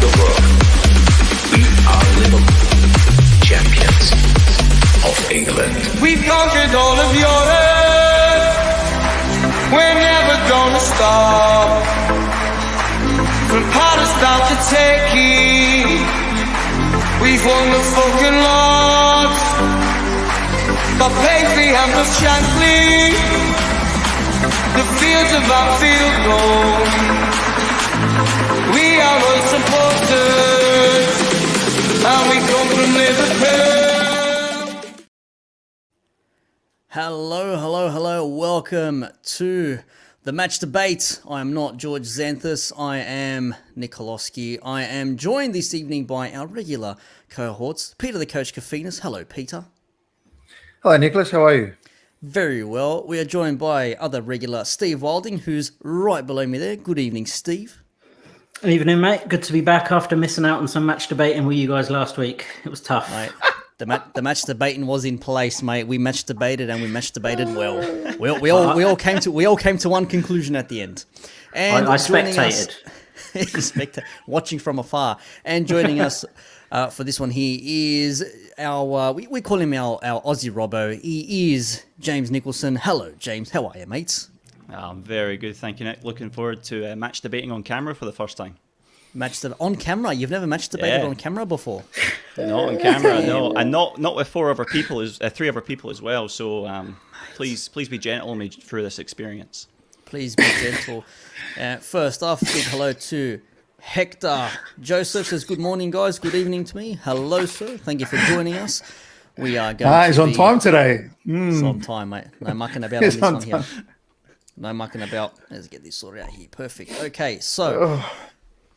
the world. We are Liverpool, champions of England. We've conquered all of Europe. We're never gonna stop. From Palestine to Turkey, we've won the fucking lot. By Paisley and the Shankly, the fields of our field gold. We are unsupported, and we come from Liverpool. Hello. Welcome to the match debate. I am not George Xanthus. I am Nick Koloski. I am joined this evening by our regular cohorts, Peter the Coach Kafinas. Hello, Peter. Hello, Nicholas. How are you? Very well. We are joined by other regular Steve Wilding, who's right below me there. Good evening, Steve. Evening, mate. Good to be back after missing out on some match debating with you guys last week. It was tough. Mate, the match debating was in place, mate. We match debated and we match debated well. We all came to one conclusion at the end. And I spectated. Watching from afar. And joining us for this one here is our we call him our Aussie Robbo. He is James Nicholson. Hello, James. How are you, mates? I'm very good, thank you, Nick. Looking forward to match debating on camera for the first time. On camera? You've never match debated on camera before? Not on camera, no, and not with three other people as well. So please be gentle on me through this experience. Please be gentle. First off, big hello to Hector Joseph. Says good morning, guys. Good evening to me. Hello, sir. Thank you for joining us. We are going. He's on time today. He's on time, mate. No mucking about on this one here. No mucking about. Let's get this sorted out here. Perfect. Okay, so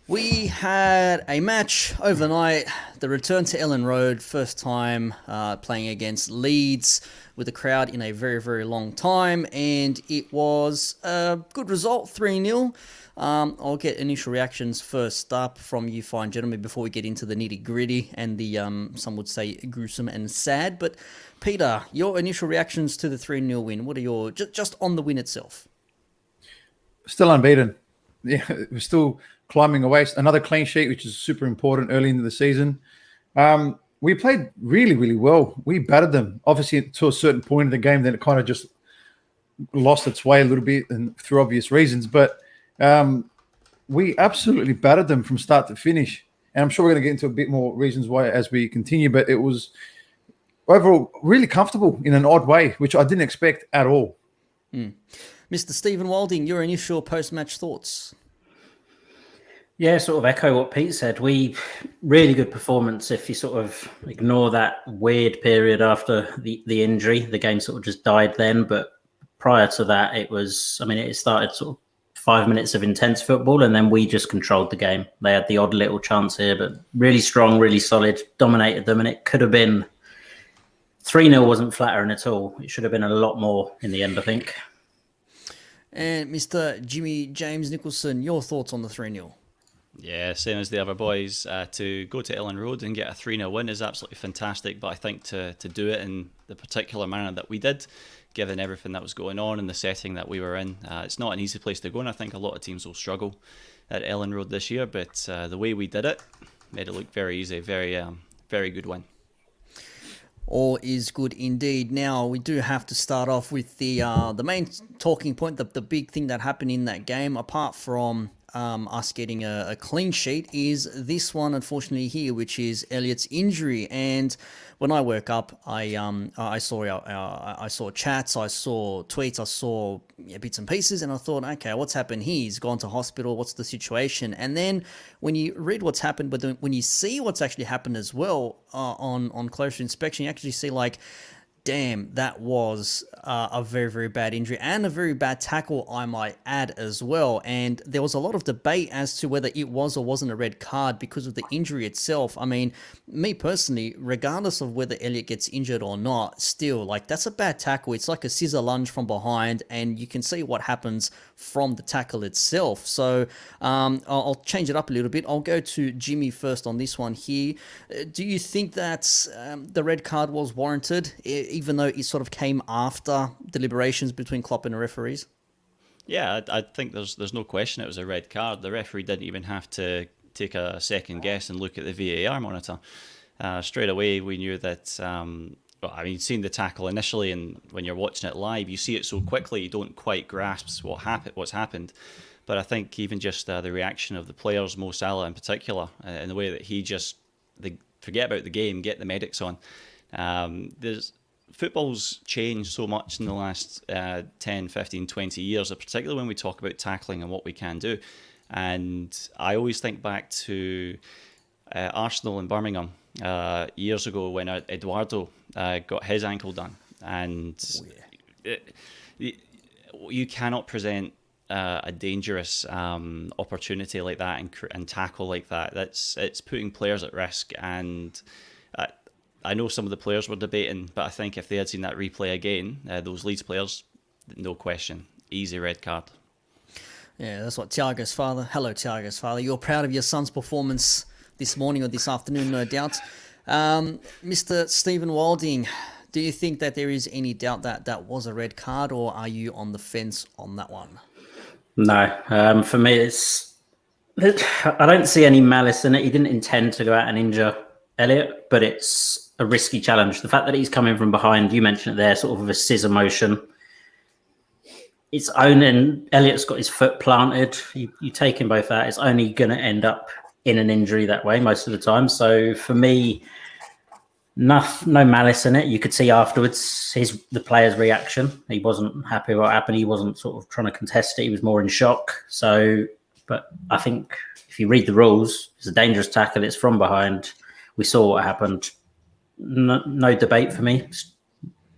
we had a match overnight. The return to Ellen Road, first time playing against Leeds with a crowd in a very, very long time, and it was a good result, 3-0. I'll get initial reactions first up from you fine gentlemen before we get into the nitty-gritty and the, some would say, gruesome and sad. But, Peter, your initial reactions to the 3-0 win, what are your, just on the win itself? Still unbeaten. Yeah, we're still climbing away. Another clean sheet, which is super important early into the season. We played really, really well. We battered them, obviously, to a certain point in the game. Then it kind of just lost its way a little bit, and through obvious reasons. But we absolutely battered them from start to finish. And I'm sure we're going to get into a bit more reasons why as we continue. But it was overall really comfortable in an odd way, which I didn't expect at all. Mr. Stephen Wilding, your initial post-match thoughts? Yeah, sort of echo what Pete said. Really good performance if you sort of ignore that weird period after the injury. The game sort of just died then. But prior to that, it started sort of 5 minutes of intense football, and then we just controlled the game. They had the odd little chance here, but really strong, really solid, dominated them, and it could have been 3-0 wasn't flattering at all. It should have been a lot more in the end, I think. And Mr. Jimmy James Nicholson, your thoughts on the 3-0? Yeah, same as the other boys. To go to Ellen Road and get a 3-0 win is absolutely fantastic, but I think to do it in the particular manner that we did, given everything that was going on and the setting that we were in, it's not an easy place to go, and I think a lot of teams will struggle at Ellen Road this year, but the way we did it made it look very easy. Very good win. All is good indeed. Now, we do have to start off with the main talking point, the big thing that happened in that game, apart from us getting a clean sheet, is this one, unfortunately, here, which is Elliot's injury. And when I woke up, I saw chats, I saw tweets, I saw bits and pieces, and I thought, okay, what's happened here? He's gone to hospital. What's the situation? And then when you read what's happened, but when you see what's actually happened as well on closer inspection, you actually see like, damn, that was a very, very bad injury and a very bad tackle, I might add, as well. And there was a lot of debate as to whether it was or wasn't a red card because of the injury itself. I mean, me personally, regardless of whether Elliot gets injured or not, still, like, that's a bad tackle. It's like a scissor lunge from behind, and you can see what happens from the tackle itself. So I'll change it up a little bit. I'll go to Jimmy first on this one here. Do you think that the red card was warranted, even though it sort of came after deliberations between Klopp and the referees? Yeah, I think there's no question it was a red card. The referee didn't even have to take a second guess and look at the VAR monitor. Straight away, we knew that. Seeing the tackle initially, and when you're watching it live, you see it so quickly, you don't quite grasp what's happened. But I think even just the reaction of the players, Mo Salah in particular, in the way that they forget about the game, get the medics on. Football's changed so much in the last 10, 15, 20 years, particularly when we talk about tackling and what we can do. And I always think back to Arsenal in Birmingham years ago when Eduardo got his ankle done. And you cannot present a dangerous opportunity like that and tackle like that. It's putting players at risk. And I know some of the players were debating, but I think if they had seen that replay again, those Leeds players, no question, easy red card. Yeah, that's what Thiago's father. Hello, Thiago's father. You're proud of your son's performance this morning or this afternoon, no doubt. Mr. Stephen Walding, do you think that there is any doubt that that was a red card, or are you on the fence on that one? No, for me, I don't see any malice in it. He didn't intend to go out and injure Elliot, but it's a risky challenge. The fact that he's coming from behind, you mentioned it there, sort of a scissor motion. It's only, and Elliot's got his foot planted. You take him both out, it's only going to end up in an injury that way most of the time. So for me, no malice in it. You could see afterwards the player's reaction. He wasn't happy with what happened. He wasn't sort of trying to contest it. He was more in shock. So, but I think if you read the rules, it's a dangerous tackle. It's from behind. We saw what happened. No debate for me.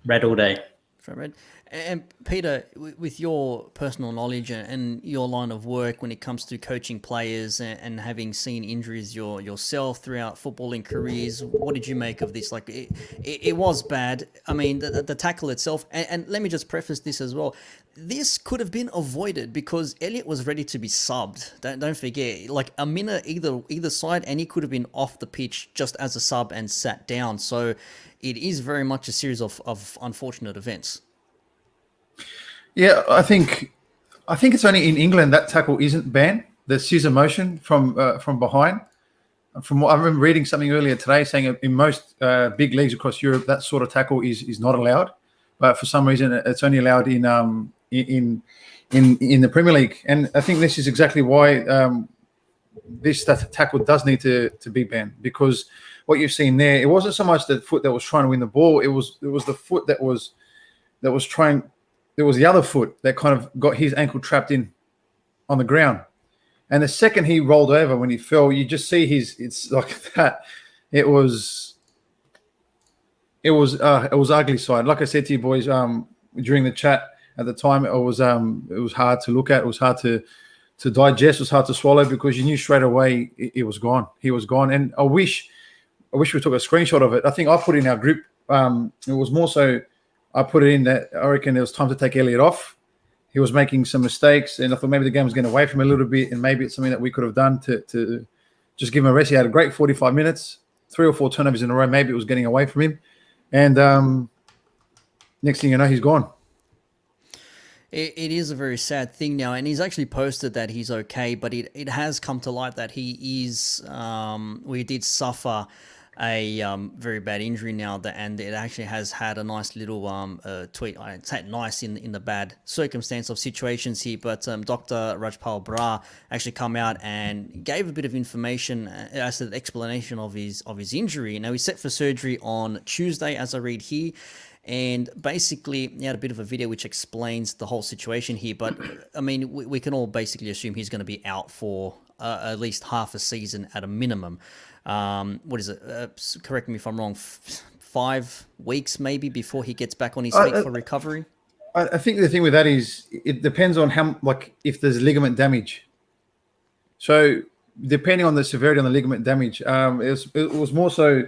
Red all day. Red. And Peter, with your personal knowledge and your line of work when it comes to coaching players and having seen injuries yourself throughout footballing careers, what did you make of this? Like, it was bad. I mean, the tackle itself, and let me just preface this as well. This could have been avoided because Elliot was ready to be subbed. Don't forget, like a minute either side, and he could have been off the pitch just as a sub and sat down. So it is very much a series of unfortunate events. Yeah, I think it's only in England that tackle isn't banned. The scissor motion from behind. From what I remember reading something earlier today saying in most big leagues across Europe that sort of tackle is not allowed, but for some reason it's only allowed in the Premier League. And I think this is exactly why this tackle does need to be banned, because what you've seen there, it wasn't so much the foot that was trying to win the ball, it was the foot that was trying. There was the other foot that kind of got his ankle trapped in on the ground. And the second he rolled over when he fell, you just see it's like that. It was ugly side. Like I said to you boys during the chat at the time, it was hard to look at. It was hard to digest. It was hard to swallow because you knew straight away it was gone. He was gone. And I wish we took a screenshot of it. I think I put it in our group. It was more so I put it in that I reckon it was time to take Elliot off. He was making some mistakes, and I thought maybe the game was getting away from him a little bit, and maybe it's something that we could have done to just give him a rest. He had a great 45 minutes, 3 or 4 turnovers in a row. Maybe it was getting away from him. And next thing you know, he's gone. It is a very sad thing now, and he's actually posted that he's okay, but it has come to light that he is, we did suffer a very bad injury now, and it actually has had a nice little tweet. It's had nice in the bad circumstance of situations here, but Dr. Rajpal Brar actually come out and gave a bit of information as to the explanation of his injury. Now he's set for surgery on Tuesday, as I read here. And basically, he had a bit of a video which explains the whole situation here. But, I mean, we can all basically assume he's going to be out for at least half a season at a minimum. What is it? Correct me if I'm wrong. 5 weeks maybe before he gets back on his feet for recovery? I think the thing with that is it depends on how, like, if there's ligament damage. So, depending on the severity on the ligament damage, it was more so...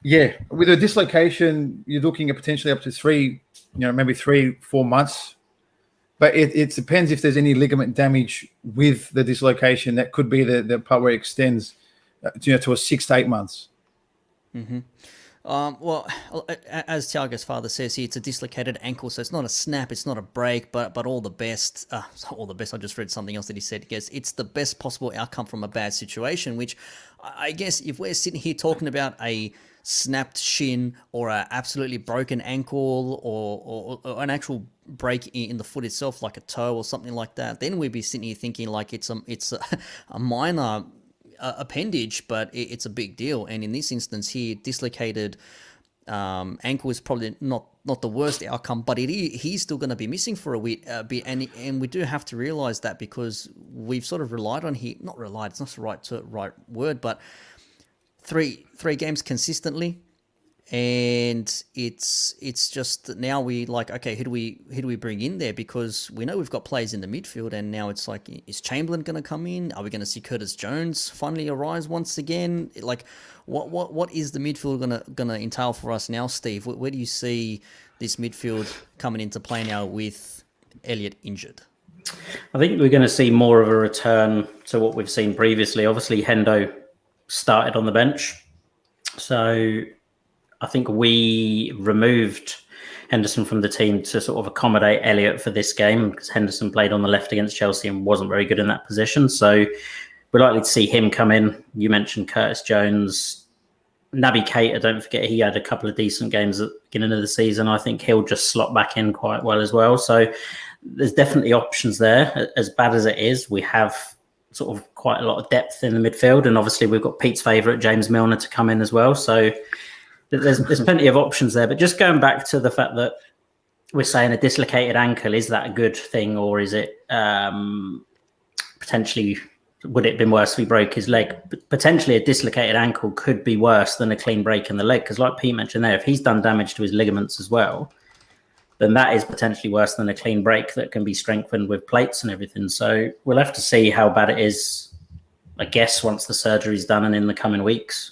Yeah, with a dislocation, you're looking at potentially up to 3, maybe 3-4 months. But it depends if there's any ligament damage with the dislocation. That could be the part where it extends, to a 6 to 8 months. Mm-hmm. Well, as Thiago's father says here, it's a dislocated ankle, so it's not a snap, it's not a break, but all the best. All the best. I just read something else that he said. He goes, it's the best possible outcome from a bad situation. Which, I guess, if we're sitting here talking about a snapped shin or a absolutely broken ankle or an actual break in the foot itself, like a toe or something like that, then we'd be sitting here thinking like it's a minor appendage, but it's a big deal. And in this instance here, dislocated ankle is probably not the worst outcome, but he's still going to be missing for a bit, and we do have to realize that, because we've sort of relied on not relied, it's not the right word, but three games consistently. And it's just that now we like, okay, who do we bring in there? Because we know we've got players in the midfield, and now it's like, is Chamberlain going to come in? Are we going to see Curtis Jones finally arise once again? Like, what is the midfield gonna entail for us now, Steve? Where do you see this midfield coming into play now with Elliott injured? I think we're going to see more of a return to what we've seen previously. Obviously, Hendo started on the bench, so I think we removed Henderson from the team to sort of accommodate Elliott for this game, because Henderson played on the left against Chelsea and wasn't very good in that position. So we're likely to see him come in. You mentioned Curtis Jones. Naby Keita, don't forget, he had a couple of decent games at the beginning of the season. I think he'll just slot back in quite well as well. So there's definitely options there. As bad as it is, we have sort of quite a lot of depth in the midfield. And obviously we've got Pete's favourite, James Milner, to come in as well. So there's plenty of options there. But just going back to the fact that we're saying a dislocated ankle, is that a good thing, or is it potentially, would it have been worse if he broke his leg? Potentially a dislocated ankle could be worse than a clean break in the leg, because like Pete mentioned there, if he's done damage to his ligaments as well, then that is potentially worse than a clean break that can be strengthened with plates and everything. So we'll have to see how bad it is, I guess, once the surgery's done and in the coming weeks.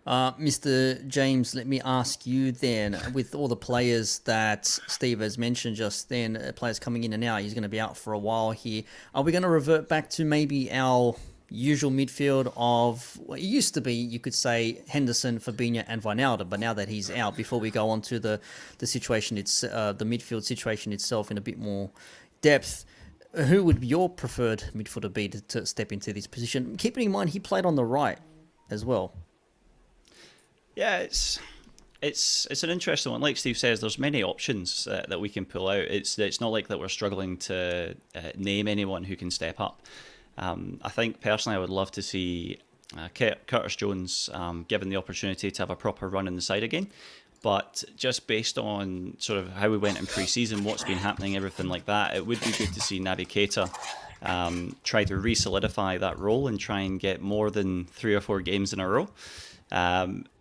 Mr. James, let me ask you then, with all the players that Steve has mentioned just then, players coming in and out, he's going to be out for a while here. Are we going to revert back to maybe our usual midfield of, well, it used to be, you could say, Henderson, Fabinho and Wijnaldum, but now that he's out, before we go on to the situation, it's the midfield situation itself in a bit more depth, who would your preferred midfielder be to step into this position? Keeping in mind he played on the right as well. Yeah, it's an interesting one. Like Steve says, there's many options that we can pull out. It's not like that we're struggling to name anyone who can step up. I think personally I would love to see Curtis Jones given the opportunity to have a proper run in the side again. But just based on sort of how we went in pre-season, what's been happening, everything like that, it would be good to see Naby Keita try to re-solidify that role and try and get more than 3 or 4 games in a row.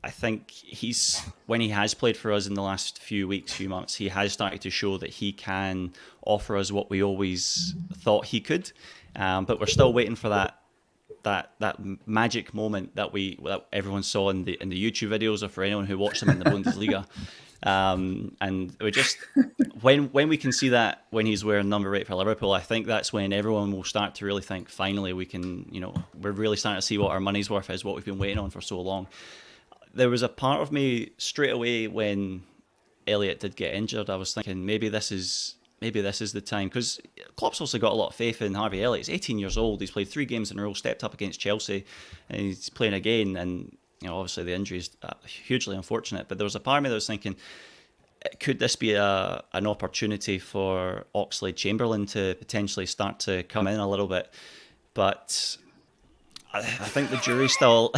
I think when he has played for us in the last few months, he has started to show that he can offer us what we always thought he could. But we're still waiting for that magic moment that everyone saw in the YouTube videos, or for anyone who watched them in the Bundesliga. And we just when we can see that, when he's wearing number 8 for Liverpool, I think that's when everyone will start to really think, finally we can, we're really starting to see what our money's worth is, what we've been waiting on for so long. There was a part of me straight away when Elliott did get injured, I was thinking maybe this is the time, because Klopp's also got a lot of faith in Harvey Elliott. He's 18 years old, he's played 3 games in a row, stepped up against Chelsea, and he's playing again, and obviously the injury is hugely unfortunate, but there was a part of me that was thinking, could this be an opportunity for Oxlade-Chamberlain to potentially start to come in a little bit? But I think the jury's still...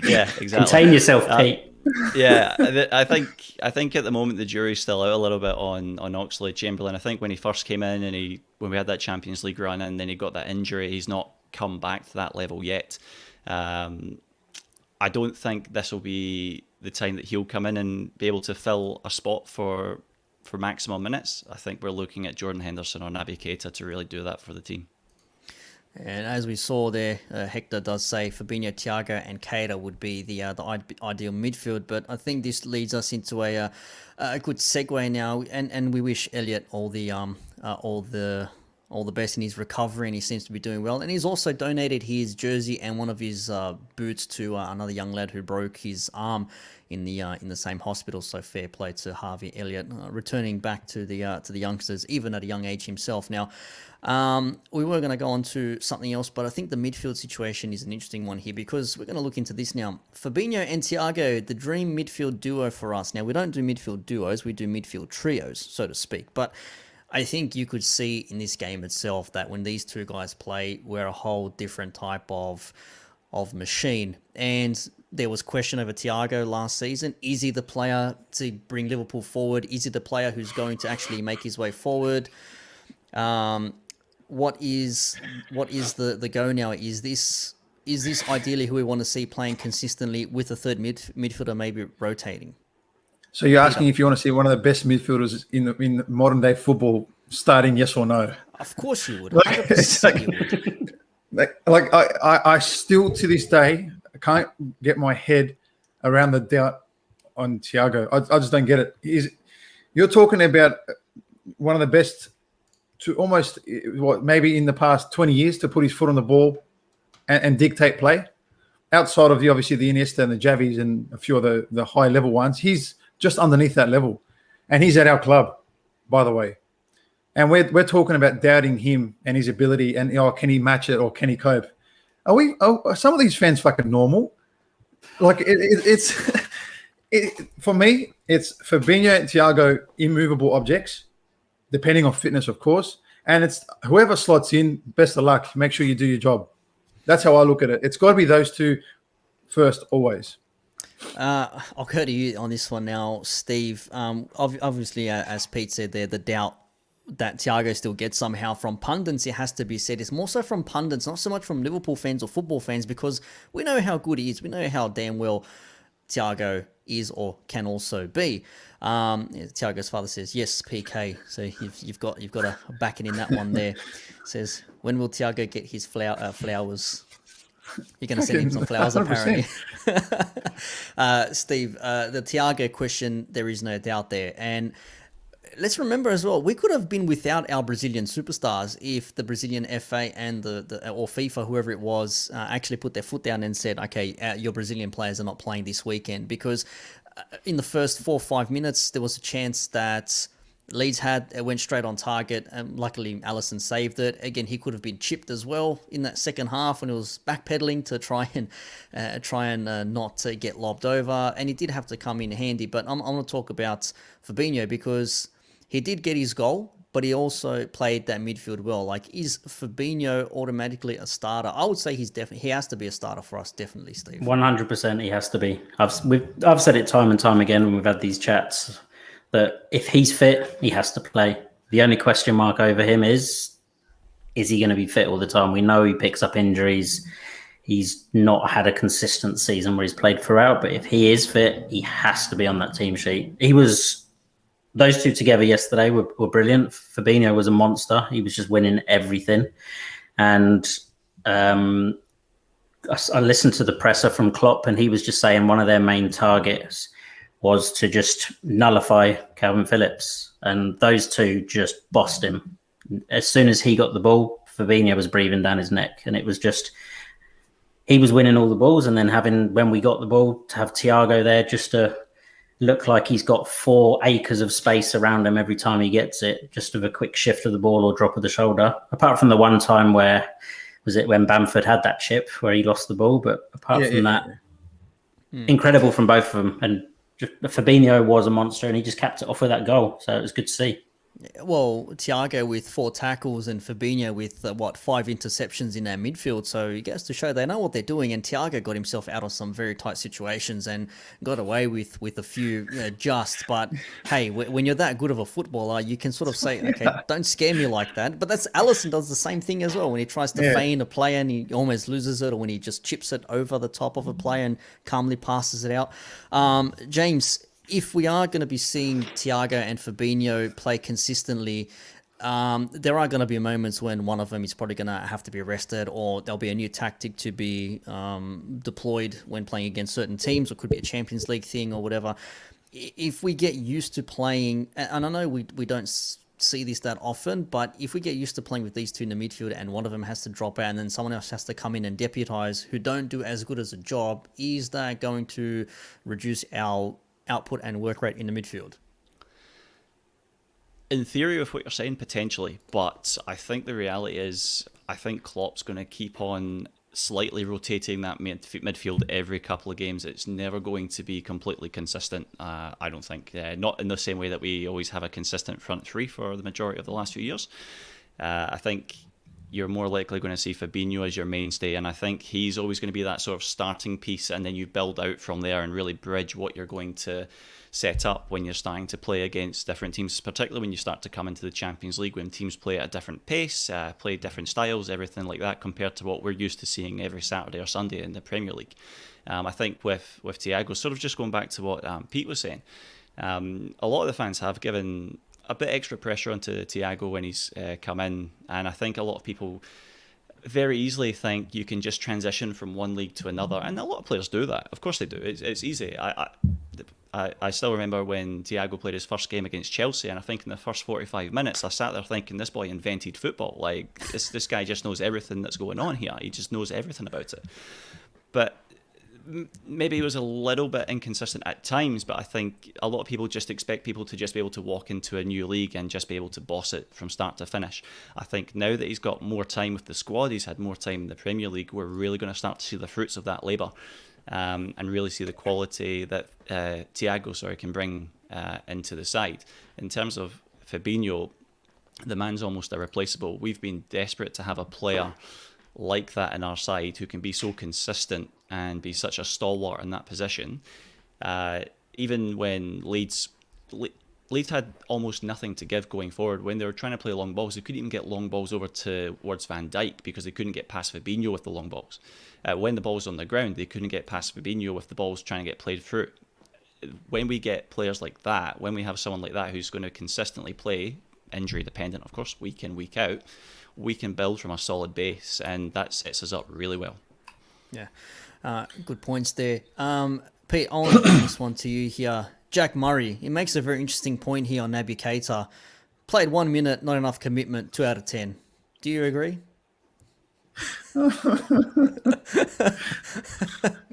Yeah, exactly. Contain yourself, Pete. Yeah, I think at the moment the jury's still out a little bit on Oxlade-Chamberlain. I think when he first came in and when we had that Champions League run and then he got that injury, he's not come back to that level yet. I don't think this will be the time that he'll come in and be able to fill a spot for maximum minutes. I think we're looking at Jordan Henderson or Naby Keita to really do that for the team. And as we saw there, Hector does say Fabinho, Thiago and Keita would be the ideal midfield. But I think this leads us into a good segue now, and we wish Elliott all the all the best in his recovery, and he seems to be doing well. And he's also donated his jersey and one of his boots to another young lad who broke his arm in the same hospital. So fair play to Harvey Elliott, returning back to the youngsters, even at a young age himself. Now, we were going to go on to something else, but I think the midfield situation is an interesting one here, because we're going to look into this now. Fabinho and Thiago, the dream midfield duo for us. Now, we don't do midfield duos, we do midfield trios, so to speak. But I think you could see in this game itself that when these two guys play, we're a whole different type of machine. And there was question over Thiago last season. Is he the player to bring Liverpool forward? Is he the player who's going to actually make his way forward? What is the go now? Is this ideally who we want to see playing consistently with a third midfielder maybe rotating? So you're asking if you want to see one of the best midfielders in modern day football starting, yes or no? Of course you would. 100% you would. I still to this day can't get my head around the doubt on Thiago. I just don't get it. You're talking about one of the best to almost maybe in the past 20 years to put his foot on the ball and dictate play. Outside of obviously the Iniesta and the Javis and a few of the high level ones, he's just underneath that level, and he's at our club, by the way. And we're talking about doubting him and his ability, and can he match it or can he cope? Are some of these fans fucking normal? Like it's for me, it's Fabinho and Thiago, immovable objects, depending on fitness, of course. And it's whoever slots in, best of luck. Make sure you do your job. That's how I look at it. It's got to be those two first, always. I'll go to you on this one now, Steve. Obviously, as Pete said there, the doubt that Thiago still gets somehow from pundits, it has to be said. It's more so from pundits, not so much from Liverpool fans or football fans, because we know how good he is. We know how damn well Thiago is or can also be. Thiago's father says, yes, PK. So you've got a backing in that one there. Says, when will Thiago get his flowers? You're going to send him some flowers, 100%. Apparently. Steve, the Thiago question, there is no doubt there. And let's remember as well, we could have been without our Brazilian superstars if the Brazilian FA and or FIFA, whoever it was, actually put their foot down and said, okay, your Brazilian players are not playing this weekend. Because in the first 4 or 5 minutes, there was a chance that Leeds went straight on target, and luckily Alisson saved it. Again, he could have been chipped as well in that second half when it was backpedaling to try and not get lobbed over, and he did have to come in handy. But I'm going to talk about Fabinho because he did get his goal, but he also played that midfield well. Like, is Fabinho automatically a starter? I would say he has to be a starter for us, definitely, Steve. 100% he has to be. I've said it time and time again when we've had these chats, that if he's fit, he has to play. The only question mark over him is he going to be fit all the time? We know he picks up injuries. He's not had a consistent season where he's played throughout, but if he is fit, he has to be on that team sheet. Those two together yesterday were brilliant. Fabinho was a monster. He was just winning everything. And I listened to the presser from Klopp, and he was just saying one of their main targets was to just nullify Calvin Phillips. And those two just bossed him. As soon as he got the ball, Fabinho was breathing down his neck. And it was just, he was winning all the balls. And then when we got the ball, to have Thiago there just to look like he's got 4 acres of space around him every time he gets it, just with a quick shift of the ball or drop of the shoulder. Apart from the one time where, was it when Bamford had that chip where he lost the ball? But apart from that, incredible from both of them. And Fabinho was a monster, and he just capped it off with that goal. So it was good to see. Well, Thiago with 4 tackles and Fabinho with 5 interceptions in their midfield. So it goes to show they know what they're doing. And Thiago got himself out of some very tight situations and got away with a few just. But hey, when you're that good of a footballer, you can sort of say, okay, don't scare me like that. But Alisson does the same thing as well. When he tries to feign a player and he almost loses it, or when he just chips it over the top of a player and calmly passes it out. James, if we are going to be seeing Thiago and Fabinho play consistently, there are going to be moments when one of them is probably going to have to be arrested, or there'll be a new tactic to be deployed when playing against certain teams, or it could be a Champions League thing or whatever. If we get used to playing, and I know we don't see this that often, but if we get used to playing with these two in the midfield and one of them has to drop out and then someone else has to come in and deputise who don't do as good as a job, is that going to reduce our output and work rate in the midfield? In theory, with what you're saying, potentially, but I think the reality is, I think Klopp's going to keep on slightly rotating that midfield every couple of games. It's never going to be completely consistent, I don't think. Not in the same way that we always have a consistent front three for the majority of the last few years. I think you're more likely going to see Fabinho as your mainstay, and I think he's always going to be that sort of starting piece, and then you build out from there and really bridge what you're going to set up when you're starting to play against different teams, particularly when you start to come into the Champions League, when teams play at a different pace, play different styles, everything like that, compared to what we're used to seeing every Saturday or Sunday in the Premier League. I think with Thiago, sort of just going back to what Pete was saying, a lot of the fans have given a bit extra pressure onto Thiago when he's come in, and I think a lot of people very easily think you can just transition from one league to another, and a lot of players do that. Of course they do. It's easy. I still remember when Thiago played his first game against Chelsea, and I think in the first 45 minutes I sat there thinking, this boy invented football. Like, this guy just knows everything that's going on here. He just knows everything about it. But maybe he was a little bit inconsistent at times, but I think a lot of people just expect people to just be able to walk into a new league and just be able to boss it from start to finish. I think now that he's got more time with the squad, he's had more time in the Premier League, we're really going to start to see the fruits of that labour. And really see the quality that Thiago can bring into the side. In terms of Fabinho, the man's almost irreplaceable. We've been desperate to have a player like that in our side who can be so consistent and be such a stalwart in that position. Even when Leeds had almost nothing to give going forward. When they were trying to play long balls, they couldn't even get long balls over towards Van Dijk because they couldn't get past Fabinho with the long balls. When the ball was on the ground, they couldn't get past Fabinho with the balls trying to get played through. When we get players like that, when we have someone like that who's going to consistently play, injury dependent of course, week in, week out, we can build from a solid base, and that sets us up really well. Yeah, good points there. Pete, I want to bring this one to you here. Jack Murray, he makes a very interesting point here on Naby Keita. Played 1 minute, not enough commitment, 2 out of 10. Do you agree?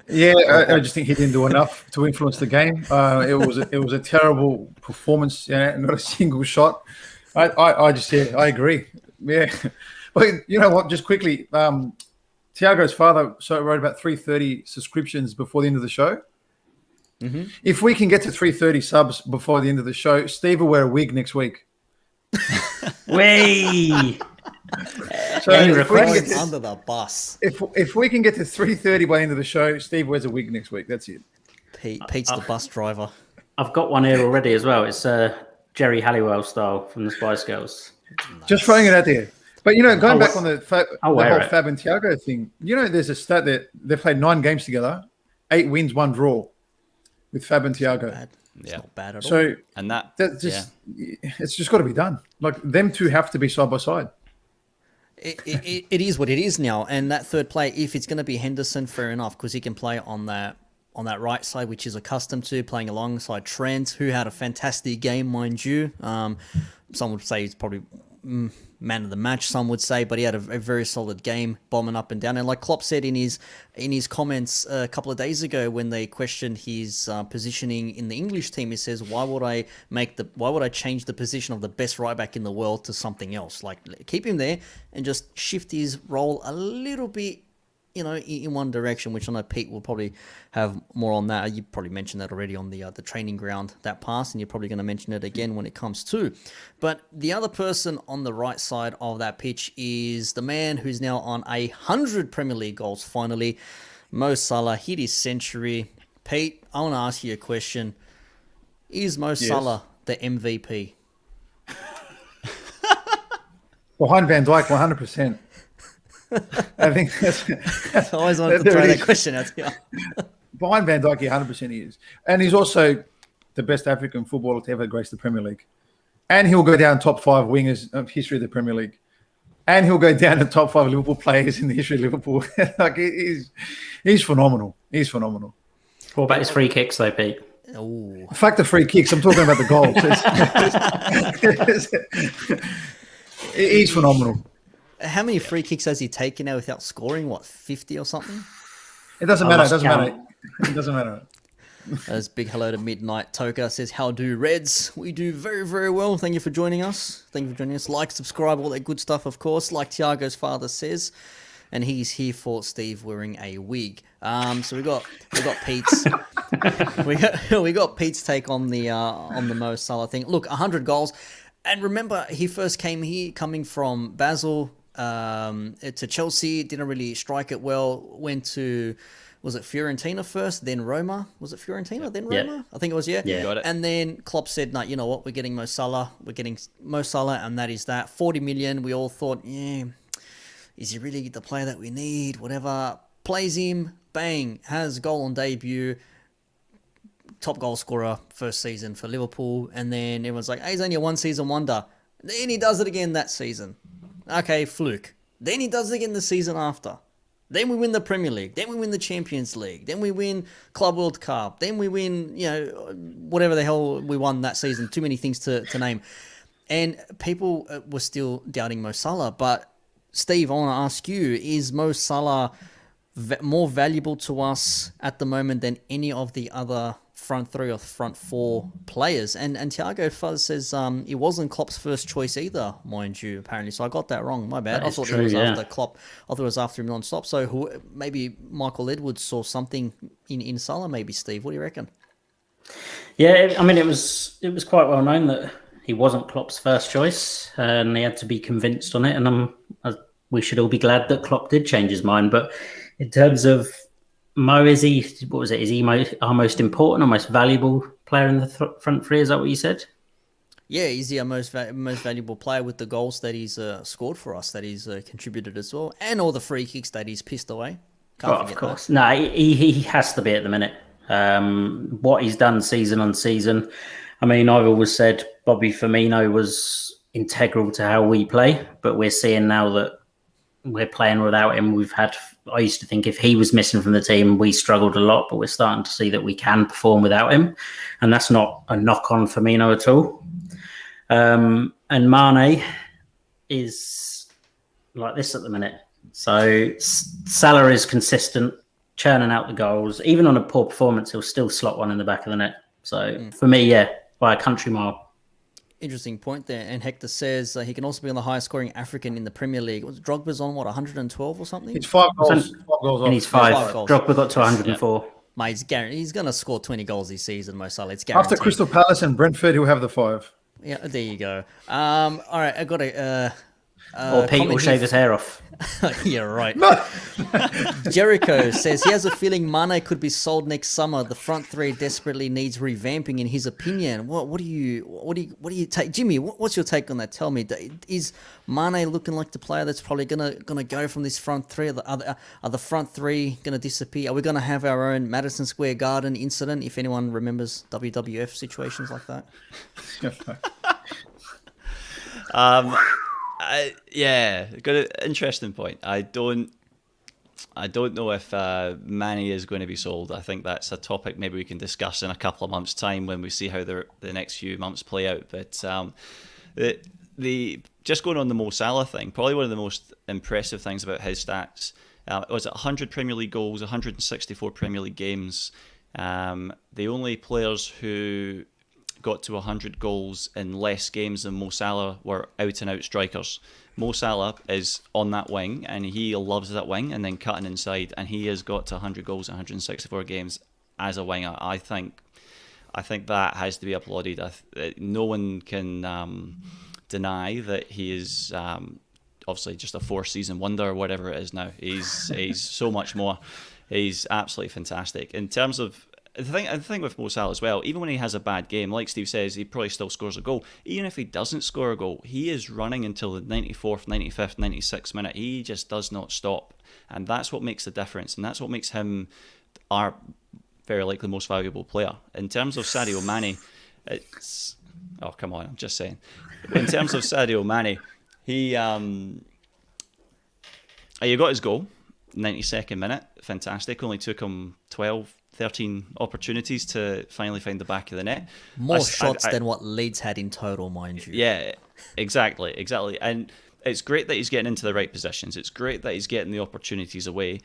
Yeah, I just think he didn't do enough to influence the game. It was a terrible performance, not a single shot. I agree. Yeah, but you know what? Just quickly, Thiago's father wrote about 330 subscriptions before the end of the show. Mm-hmm. If we can get to 330 subs before the end of the show, Steve will wear a wig next week. Way. So under the bus. If we can get to 330 by the end of the show, Steve wears a wig next week. That's it. Pete's the bus driver. I've got one here already as well. It's Jerry Halliwell style from the Spice Girls. Nice. Just throwing it out there. But, going back on the whole Fab and Thiago thing, there's a stat that they played 9 games together, 8 wins, 1 draw with Fab and Thiago. It's not bad at all. So, and it's just got to be done. Like, them two have to be side by side. It is what it is now. And that third player, if it's going to be Henderson, fair enough, because he can play on that right side, which is accustomed to playing alongside Trent, who had a fantastic game, mind you. Some would say he's probably man of the match, some would say, but he had a very solid game, bombing up and down. And like Klopp said in his comments a couple of days ago when they questioned his positioning in the English team, he says, why would I change the position of the best right back in the world to something else? Like, keep him there and just shift his role a little bit, in one direction, which I know Pete will probably have more on that. You probably mentioned that already on the training ground, that pass, and you're probably going to mention it again when it comes to. But the other person on the right side of that pitch is the man who's now on 100 Premier League goals finally. Mo Salah hit his century. Pete, I want to ask you a question. Is Mo Salah the MVP? Behind Van Dijk, 100%. I think that's I always wanted to throw that question out here. Behind Van Dijk, 100% he is. And he's also the best African footballer to ever grace the Premier League. And he'll go down top 5 wingers of history of the Premier League. And he'll go down to top 5 Liverpool players in the history of Liverpool. Like, he's phenomenal. He's phenomenal. What about his free kicks though, Pete? Oh, Fuck the free kicks. I'm talking about the goals. He's phenomenal. how many free kicks has he taken now without scoring? What, 50 or something? It doesn't I matter. It lost doesn't count. matter. It doesn't matter. As big hello to Midnight Toka says, how do Reds? We do very, very well. Thank you for joining us. Thank you for joining us. Like, subscribe, all that good stuff, of course. Like Tiago's father says, and he's here for Steve wearing a wig. So we got Pete's we got Pete's take on the Mo Salah thing. Look, 100 goals, and remember he first came here coming from Basel to Chelsea. Didn't really strike it well. Went to, was it Fiorentina first, then Roma? Was it Fiorentina, then Roma? Yeah. I think it was, yeah. Yeah. Got it. And then Klopp said, no, you know what, we're getting Mo Salah. We're getting Mo Salah, and that is that. 40 million, we all thought, yeah, is he really the player that we need? Whatever. Plays him, bang, has goal on debut, top goal scorer first season for Liverpool, and then everyone's like, hey, he's only a one-season wonder. Then he does it again that season. Okay, fluke. Then he does it again the season after. Then we win the Premier League. Then we win the Champions League. Then we win Club World Cup. Then we win, whatever the hell we won that season. Too many things to name. And people were still doubting Mo Salah. But, Steve, I want to ask you, is Mo Salah more valuable to us at the moment than any of the other front three or front four players? And Thiago Fuzz says it wasn't Klopp's first choice either, mind you, apparently. So I got that wrong. My bad. That I is thought true, it was yeah. after Klopp. I thought it was after him non-stop. So maybe Michael Edwards saw something in Salah, maybe, Steve. What do you reckon? Yeah, I mean, it was quite well known that he wasn't Klopp's first choice, and he had to be convinced on it. And we should all be glad that Klopp did change his mind. But in terms of Mo, is he our most important or most valuable player in the front three? Is that what you said? Yeah, he's the most valuable player with the goals that he's scored for us, that he's contributed as well, and all the free kicks that he's pissed away. Can't Of forget course. that. No, he has to be at the minute. What he's done season on season. I mean, I've always said Bobby Firmino was integral to how we play, but we're seeing now that we're playing without him. I used to think if he was missing from the team, we struggled a lot, but we're starting to see that we can perform without him. And that's not a knock on Firmino at all. And Mane is like this at the minute. So Salah is consistent, churning out the goals. Even on a poor performance, he'll still slot one in the back of the net. So for me, yeah, by a country mile. Interesting point there. And Hector says he can also be on the highest scoring African in the Premier League. Drogba's on, 112 or something? It's 5 goals. 5 goals off. And he's five. Five goals. Drogba got to 104. Mate, he's going to score 20 goals this season, Mo Salah. It's guaranteed. After Crystal Palace and Brentford, he'll have the 5. Yeah, there you go. All right, I got a... or Pete will shave his hair off. Yeah, right. Jericho says he has a feeling Mane could be sold next summer. The front three desperately needs revamping, in his opinion. What do you take, Jimmy? What's your take on that? Tell me, is Mane looking like the player that's probably gonna go from this front three? Are the front three gonna disappear? Are we gonna have our own Madison Square Garden incident? If anyone remembers WWF situations like that. Yeah, got an interesting point. I don't know if Manny is going to be sold. I think that's a topic maybe we can discuss in a couple of months' time when we see how the next few months play out. But the just going on the Mo Salah thing, probably one of the most impressive things about his stats was 100 Premier League goals, 164 Premier League games. The only players who got to 100 goals in less games than Mo Salah were out-and-out strikers. Mo Salah is on that wing, and he loves that wing, and then cutting inside, and he has got to 100 goals in 164 games as a winger. I think that has to be applauded. No one can deny that he is obviously just a 4-season wonder or whatever it is now. He's so much more. He's absolutely fantastic. In terms of the thing with Mo Salah as well, even when he has a bad game, like Steve says, he probably still scores a goal. Even if he doesn't score a goal, he is running until the 94th, 95th, 96th minute. He just does not stop. And that's what makes the difference. And that's what makes him our very likely most valuable player. In terms of Sadio Mane, it's... Oh, come on, I'm just saying. In terms of Sadio Mane, he got his goal, 92nd minute. Fantastic. Only took him 12, 13 opportunities to finally find the back of the net. More shots than what Leeds had in total, mind you. Yeah, exactly. And it's great that he's getting into the right positions. It's great that he's getting the opportunities away.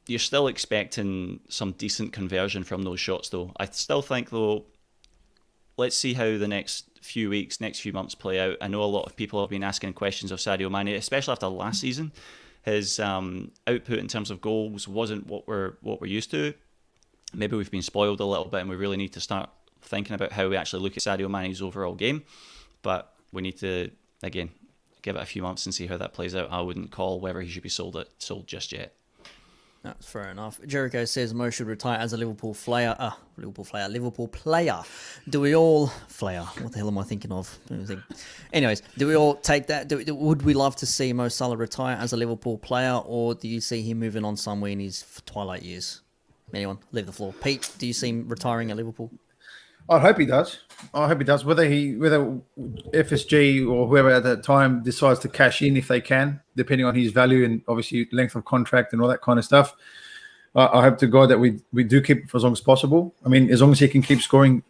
You're still expecting some decent conversion from those shots, though. I still think, though, let's see how the next few weeks, next few months play out. I know a lot of people have been asking questions of Sadio Mane, especially after last season. His output in terms of goals wasn't what we're used to. Maybe we've been spoiled a little bit, and we really need to start thinking about how we actually look at Sadio Mane's overall game. But we need to, again, give it a few months and see how that plays out. I wouldn't call whether he should be sold just yet. That's fair enough. Jericho says Mo should retire as a Liverpool player. Liverpool player. Do we all... Player. What the hell am I thinking of? Anyways, do we all take that? Would we love to see Mo Salah retire as a Liverpool player, or do you see him moving on somewhere in his twilight years? Anyone? Leave the floor. Pete, do you see him retiring at Liverpool? I hope he does. Whether FSG or whoever at that time decides to cash in if they can, depending on his value and obviously length of contract and all that kind of stuff. I hope to God that we do keep him for as long as possible. I mean, as long as he can keep scoring,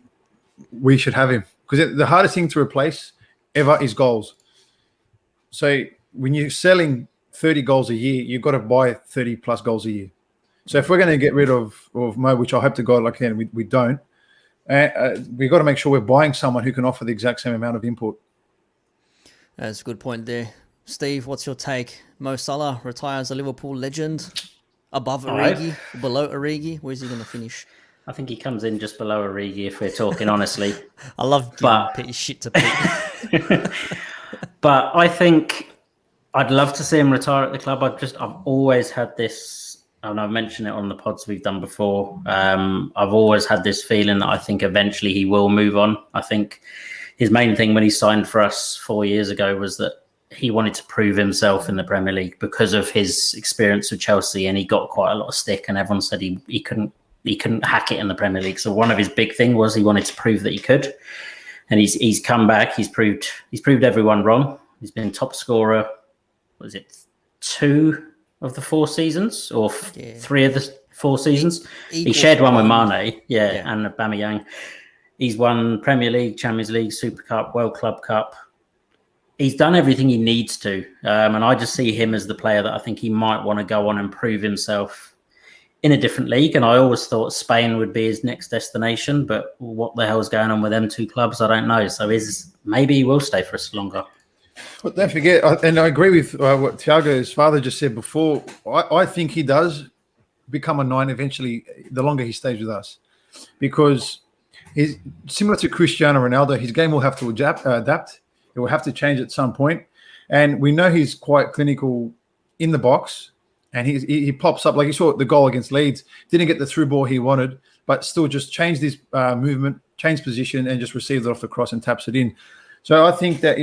we should have him. Because the hardest thing to replace ever is goals. So when you're selling 30 goals a year, you've got to buy 30 plus goals a year. So if we're going to get rid of Mo, which I hope to God, like again, we don't, we've got to make sure we're buying someone who can offer the exact same amount of input. That's a good point there. Steve, what's your take? Mo Salah retires a Liverpool legend? Above Origi? Below Origi? Where's he going to finish? I think he comes in just below Origi, if we're talking honestly. I love giving shit to Pete. But I think I'd love to see him retire at the club. I've always had this, and I've mentioned it on the pods we've done before. I've always had this feeling that I think eventually he will move on. I think his main thing when he signed for us 4 years ago was that he wanted to prove himself in the Premier League because of his experience with Chelsea, and he got quite a lot of stick, and everyone said he couldn't hack it in the Premier League. So one of his big thing was he wanted to prove that he could, and he's come back. He's proved everyone wrong. He's been top scorer. Was it 2 of the 4 seasons or 3 of the 4 seasons? He shared one with Mane, and Aubameyang. He's won Premier League, Champions League, Super Cup, World Club Cup. He's done everything he needs to, and I just see him as the player that I think he might want to go on and prove himself in a different league. And I always thought Spain would be his next destination, but what the hell is going on with them 2 clubs? I don't know. So maybe he will stay for us longer. But don't forget, and I agree with what Thiago's father just said before. I think he does become a 9 eventually, the longer he stays with us, because he's similar to Cristiano Ronaldo. His game will have to adapt. It will have to change at some point. And we know he's quite clinical in the box, and he pops up, like you saw the goal against Leeds, didn't get the through ball he wanted, but still just changed his movement, changed position, and just received it off the cross and taps it in. So I think that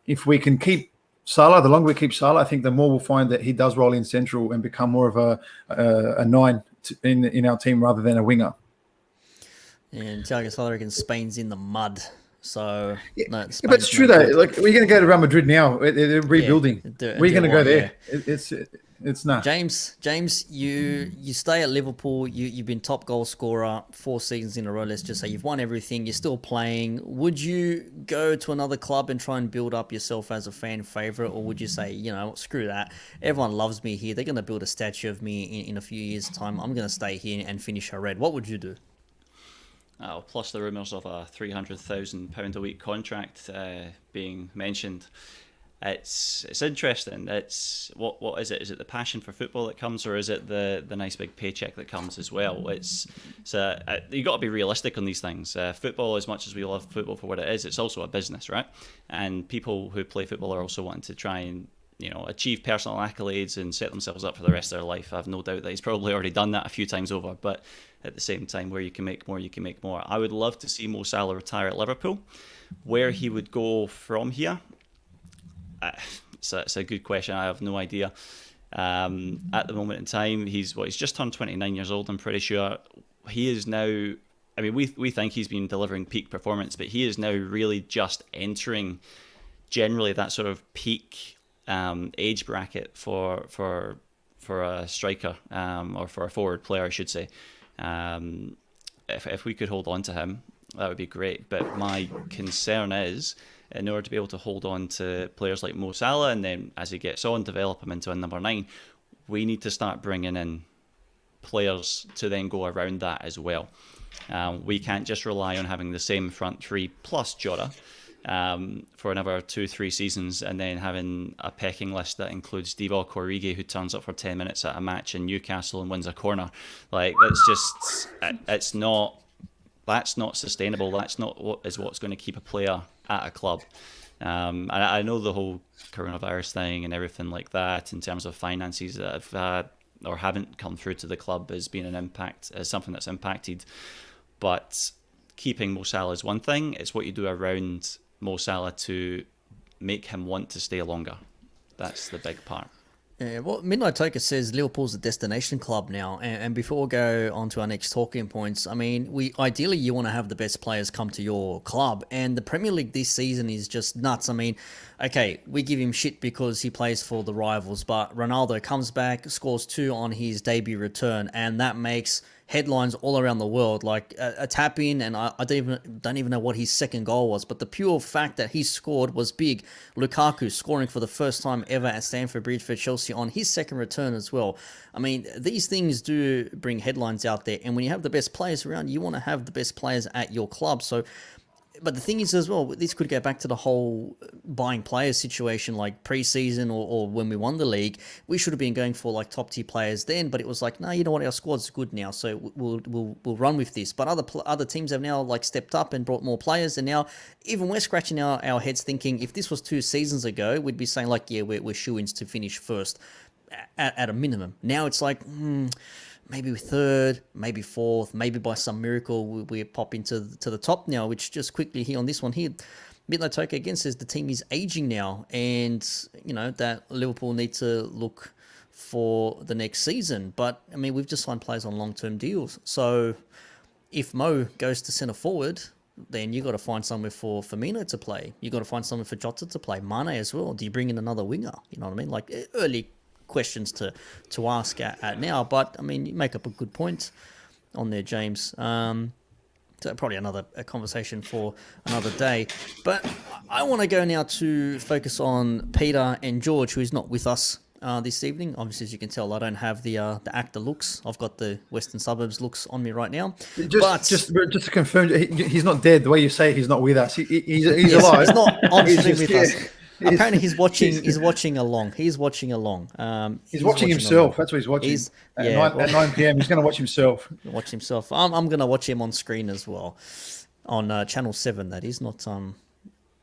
if we can keep Salah, the longer we keep Salah, I think the more we'll find that he does roll in central and become more of a 9 in our team rather than a winger. And Thiago Silva reckons Spain's in the mud. So, no, but it's true though. Like, we're going to go to Real Madrid now. They're rebuilding. We're going to go there. Yeah. It's not. James, you stay at Liverpool. You've been top goal scorer 4 seasons in a row. Let's just say you've won everything. You're still playing. Would you go to another club and try and build up yourself as a fan favorite, or would you say, screw that? Everyone loves me here. They're going to build a statue of me in a few years' time. I'm going to stay here and finish a red. What would you do? Plus the rumours of a £300,000 a week contract being mentioned. It's interesting. It's what is it? Is it the passion for football that comes, or is it the nice big paycheck that comes as well? You got to be realistic on these things. Football, as much as we love football for what it is, it's also a business, right? And people who play football are also wanting to try and achieve personal accolades and set themselves up for the rest of their life. I have no doubt that he's probably already done that a few times over, but at the same time, where you can make more, you can make more. I would love to see Mo Salah retire at Liverpool. Where he would go from here, it's a good question. I have no idea. At the moment in time, he's just turned 29 years old, I'm pretty sure. He is now, I mean, we think he's been delivering peak performance, but he is now really just entering generally that sort of peak age bracket for a striker, or for a forward player, I should say. If we could hold on to him, that would be great. But my concern is, in order to be able to hold on to players like Mo Salah, and then as he gets on, develop him into a number 9, we need to start bringing in players to then go around that as well. We can't just rely on having the same front three plus Jota for another 2-3 seasons, and then having a pecking list that includes Divock Origi, who turns up for 10 minutes at a match in Newcastle and wins a corner. Like, that's not sustainable. That's not what's going to keep a player at a club. And I know the whole coronavirus thing and everything like that, in terms of finances that have had or haven't come through to the club, as being an impact, as something that's impacted. But keeping Mo Salah is one thing. It's what you do around Mo Salah to make him want to stay longer. That's the big part. Yeah, well, Midnight Toker says Liverpool's a destination club now. And before we go on to our next talking points, I mean, ideally you want to have the best players come to your club. And the Premier League this season is just nuts. I mean, okay, we give him shit because he plays for the rivals, but Ronaldo comes back, scores 2 on his debut return, and that makes headlines all around the world, like a tap in, and I don't even know what his second goal was, but the pure fact that he scored was big. Lukaku scoring for the first time ever at Stamford Bridge for Chelsea on his second return as well. I mean, these things do bring headlines out there, and when you have the best players around, you want to have the best players at your club. So, but the thing is as well, this could go back to the whole buying players situation, like pre-season or when we won the league. We should have been going for like top tier players then, but it was like, no, you know what, our squad's good now, so we'll run with this. But other teams have now like stepped up and brought more players, and now even we're scratching our heads thinking, if this was 2 seasons ago, we'd be saying like, yeah, we're shoo-ins to finish first at a minimum. Now it's like, maybe 3rd, maybe 4th, maybe by some miracle we pop into the top now, which just quickly here on this one here, Midnight Toker again says the team is aging now, and you know that Liverpool need to look for the next season. But I mean, we've just signed players on long-term deals, so if Mo goes to centre forward, then you got to find somewhere for Firmino to play. You got to find somewhere for Jota to play, Mane as well. Do you bring in another winger? You know what I mean? Like early questions to ask at now, but I mean, you make up a good point on there, James. So probably a conversation for another day. But I want to go now to focus on Peter and George, who is not with us this evening. Obviously, as you can tell, I don't have the actor looks. I've got the Western Suburbs looks on me right now. Just to confirm, he's not dead. The way you say he's not with us, he's alive. He's not on stream with us. Apparently, he's watching along. He's watching along. He's watching himself. Along. That's what he's watching. At 9 p.m. He's going to watch himself. Watch himself. I'm going to watch him on screen as well, on Channel 7. That is not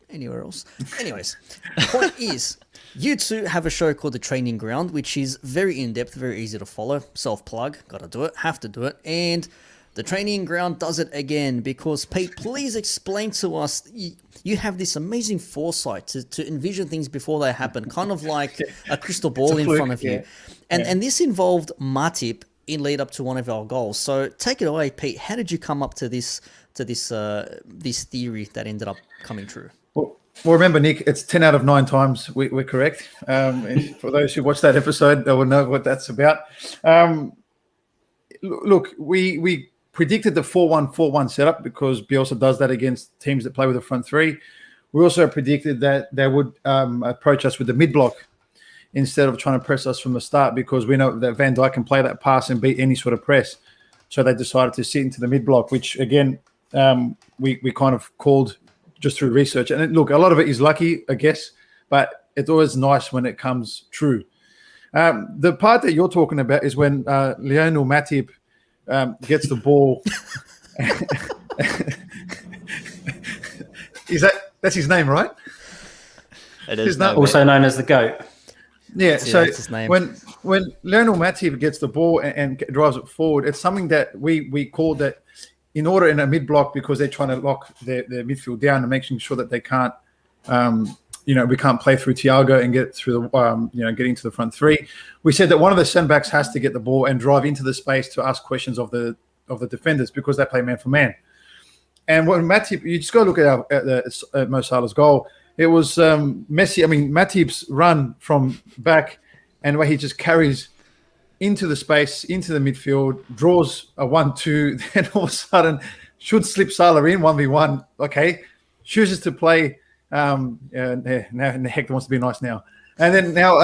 anywhere else. Anyways, the point is, you two have a show called The Training Ground, which is very in depth, very easy to follow. Self plug. Got to do it. Have to do it. And The Training Ground does it again because, Pete, please explain to us. You have this amazing foresight to envision things before they happen, kind of like a crystal ball in front of you. And this involved Matip in lead up to one of our goals. So take it away, Pete. How did you come up to this theory that ended up coming true? Well, remember, Nick, it's 10 out of 9 times we're correct. For those who watched that episode, they will know what that's about. Look, we predicted the 4-1-4-1 setup because Bielsa does that against teams that play with a front three. We also predicted that they would approach us with the mid-block instead of trying to press us from the start, because we know that Van Dijk can play that pass and beat any sort of press. So they decided to sit into the mid-block, which, again, we kind of called just through research. And look, a lot of it is lucky, I guess, but it's always nice when it comes true. The part that you're talking about is when Lionel Matip gets the ball. That's his name, right? It is also known as the GOAT. Yeah, so that's his name. when Lionel Matip gets the ball and drives it forward, it's something that we called that in order in a mid block, because they're trying to lock their midfield down and making sure that they can't we can't play through Thiago and get through the get into the front three. We said that one of the centre backs has to get the ball and drive into the space to ask questions of the defenders, because they play man for man. And when Matip, you just got to look at Mo Salah's goal. It was Matip's run from back, and where he just carries into the space, into the midfield, draws a 1-2, then all of a sudden should slip Salah in 1v1. Okay, chooses to play. Now Hector wants to be nice now, and then now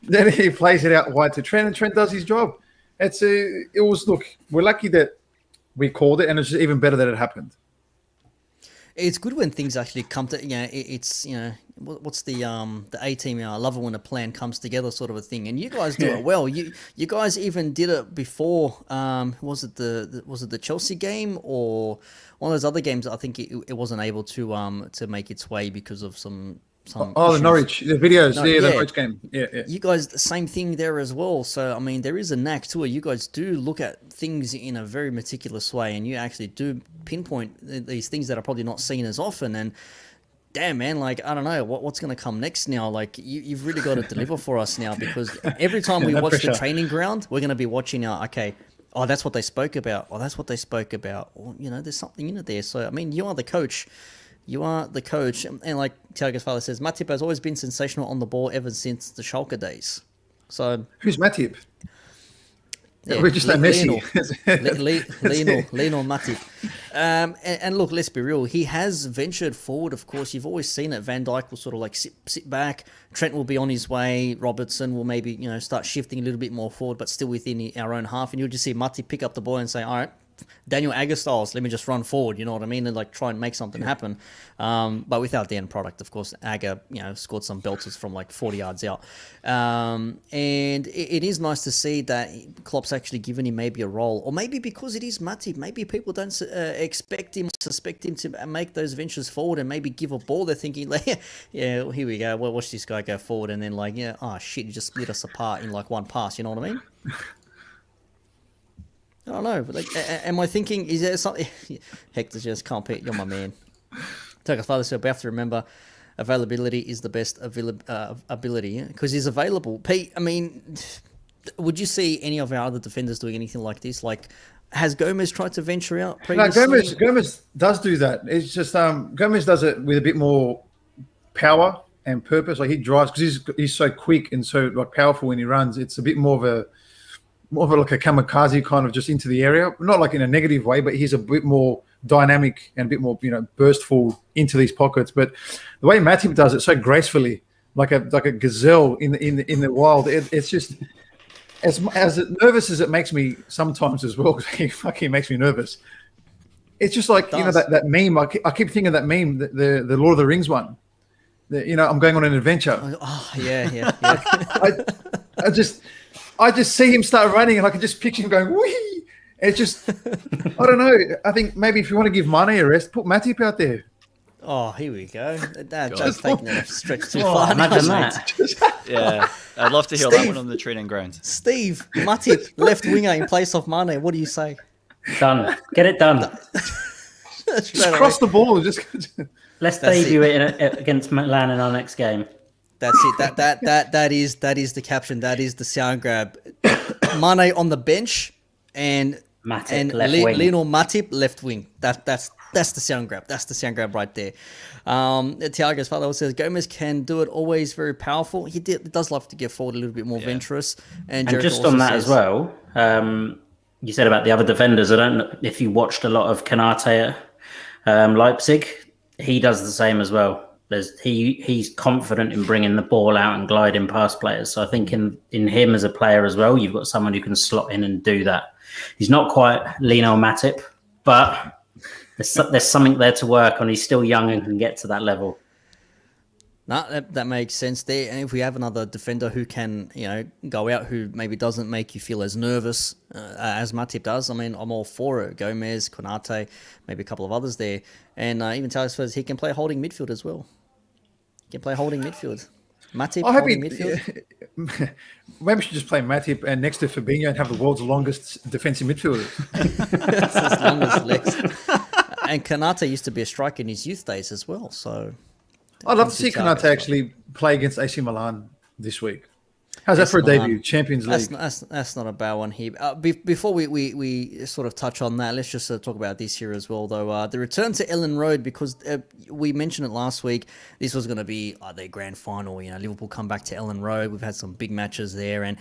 then he plays it out wide to Trent, and Trent does his job. We're lucky that we called it, and it's even better that it happened. It's good when things actually come to, it's, what's the A team, I love it when a plan comes together sort of a thing. And you guys do it well. You guys even did it before, was it the Chelsea game or one of those other games? I think it wasn't able to make its way because of some the Norwich, the videos, the Norwich game. Yeah. You guys, the same thing there as well. So, I mean, there is a knack to it. You guys do look at things in a very meticulous way, and you actually do pinpoint these things that are probably not seen as often. And damn, man, like, I don't know, what's going to come next now? Like, you've really got to deliver for us now, because every time we watch the training ground, we're going to be watching now, okay, oh, that's what they spoke about. Oh, that's what they spoke about. Or, there's something in it there. So, I mean, you are the coach. You are the coach, and like Thiago's father says, Matip has always been sensational on the ball ever since the Schalke days. So who's Matip? Yeah, we just like Messi. Lionel Matip. And look, let's be real. He has ventured forward. Of course, you've always seen it. Van Dijk will sort of like sit back. Trent will be on his way. Robertson will maybe start shifting a little bit more forward, but still within our own half. And you'll just see Matip pick up the ball and say, all right, Daniel Agger styles, let me just run forward, you know what I mean, and like try and make something happen, but without the end product. Of course, Agger scored some belters from like 40 yards out, and it is nice to see that Klopp's actually given him maybe a role, or maybe because it is Matip, maybe people don't suspect him to make those ventures forward and maybe give a ball. They're thinking like, yeah, well, here we go, well, watch this guy go forward, and then like, oh shit, you just split us apart in like one pass, you know what I mean? I don't know, but like, am I thinking, is there something? Hector just can't pay. You're my man. Turkish father said, we have to remember availability is the best ability, because he's available. Pete, I mean, would you see any of our other defenders doing anything like this? Like, has Gomez tried to venture out previously? No, Gomez does do that. It's just Gomez does it with a bit more power and purpose. Like, he drives because he's so quick and so like powerful when he runs. It's a bit more of a like a kamikaze kind of just into the area, not like in a negative way, but he's a bit more dynamic and a bit more, burstful into these pockets. But the way Matip does it so gracefully, like a gazelle in the wild, it's just as nervous as it makes me sometimes as well, because he fucking makes me nervous. It's just like, that meme. I keep thinking of that meme, the Lord of the Rings one. I'm going on an adventure. Oh, yeah. I just see him start running, and I can just picture him going, wee. It's just, I don't know. I think maybe if you want to give Mane a rest, put Matip out there. Oh, here we go. That's taking a stretch too far. Imagine that. Yeah, I'd love to hear that one on the training ground. Steve, Matip, left winger in place of Mane. What do you say? Done. Get it done. Just cross the ball. Let's debut it against Milan in our next game. That's it. That is the caption. That is the sound grab. Mane on the bench and Matip left wing. Lionel Matip left wing. That's the sound grab. That's the sound grab right there. Thiago's father says Gomez can do it. Always very powerful. He does love to get forward a little bit more venturous. And just on that as well, you said about the other defenders. I don't know if you watched a lot of Konate at Leipzig. He does the same as well. He's confident in bringing the ball out and gliding past players. So I think in him as a player as well, you've got someone who can slot in and do that. He's not quite Lionel Matip, but there's something there to work on. He's still young and can get to that level. No, that makes sense there. And if we have another defender who can, go out, who maybe doesn't make you feel as nervous as Matip does, I mean, I'm all for it. Gomez, Konate, maybe a couple of others there. And even Taylor says he can play holding midfield as well. He can play holding midfield. Matip, holding midfield. Maybe we should just play Matip and next to Fabinho and have the world's longest defensive midfielder. That's his longest legs. And Konate used to be a striker in his youth days as well. So I'd love to see Konate actually play against AC Milan this week. How's that for a Esteban. debut? Champions League. That's not a bad one here. Before we sort of touch on that, let's just talk about this here as well, though. The return to Ellen Road, because we mentioned it last week. This was going to be their grand final. You know, Liverpool come back to Ellen Road. We've had some big matches there, and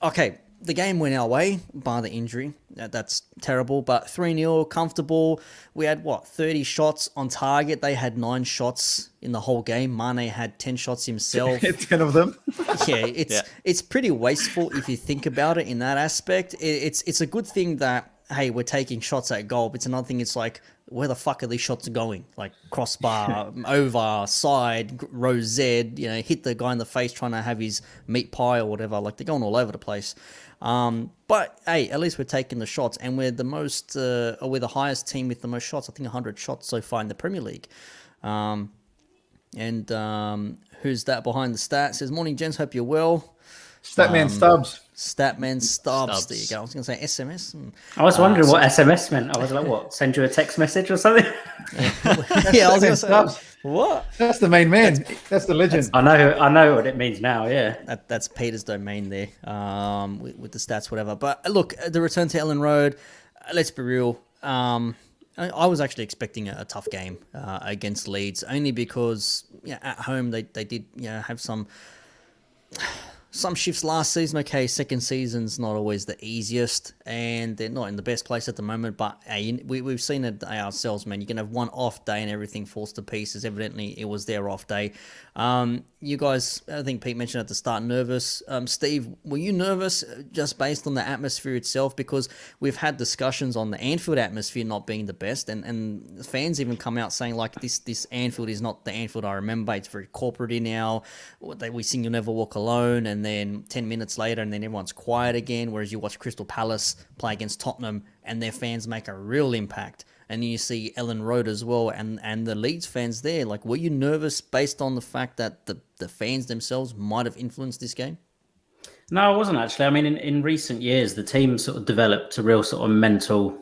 okay. The game went our way, bar the injury. That's terrible, but 3-0, comfortable. We had, 30 shots on target. They had 9 shots in the whole game. Mane had 10 shots himself. 10 of them. Yeah, it's pretty wasteful if you think about it in that aspect. It's a good thing that, hey, we're taking shots at goal, but it's another thing, it's like, where the fuck are these shots going? Like crossbar, over, side, row Z, hit the guy in the face trying to have his meat pie or whatever. Like, they're going all over the place. But hey, at least we're taking the shots, and we're the we're the highest team with the most shots. I think 100 shots so far in the Premier League. And who's that behind the stat? Says, morning, gents. Hope you're well. Statman Stubbs. Statman Stubbs. There you go. I was going to say SMS. I was wondering what SMS meant. I was like, what? Send you a text message or something? Yeah, I was going to say, Stubbs. what? That's the main man. That's the legend. I know what it means now. Yeah. That's Peter's domain there, with the stats, whatever. But look, the return to Ellen Road. Let's be real. I was actually expecting a tough game against Leeds, only because at home they did have some shifts last season. Okay, second season's not always the easiest, and they're not in the best place at the moment. But hey, we've seen it ourselves, man. You can have one off day and everything falls to pieces. Evidently, it was their off day. You guys, I think Pete mentioned at the start, nervous. Steve, were you nervous just based on the atmosphere itself? Because we've had discussions on the Anfield atmosphere not being the best, and fans even come out saying like this Anfield is not the Anfield I remember. It's very corporate now. We sing "You'll Never Walk Alone," and then 10 minutes later, and then everyone's quiet again. Whereas you watch Crystal Palace play against Tottenham, and their fans make a real impact. And then you see Ellen Road as well, and the Leeds fans there. Like, were you nervous based on the fact that the fans themselves might have influenced this game? No, I wasn't actually. I mean, in recent years, the team sort of developed a real sort of mental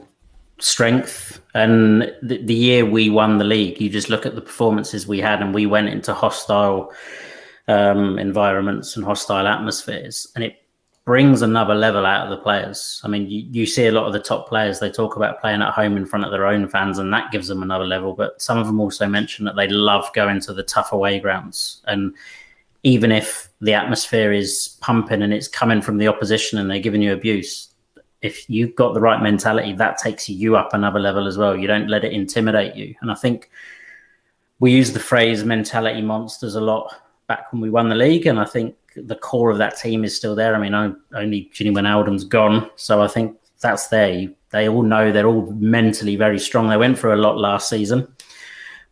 strength. And the year we won the league, you just look at the performances we had, and we went into hostile environments and hostile atmospheres, and it brings another level out of the players. I mean, you see a lot of the top players, they talk about playing at home in front of their own fans, and that gives them another level. But some of them also mention that they love going to the tough away grounds. And even if the atmosphere is pumping and it's coming from the opposition and they're giving you abuse, if you've got the right mentality, that takes you up another level as well. You don't let it intimidate you. And I think we use the phrase mentality monsters a lot back when we won the league, and I think the core of that team is still there. I mean, only Ginny Wijnaldum's gone, so I think that's there. They all know they're all mentally very strong. They went through a lot last season,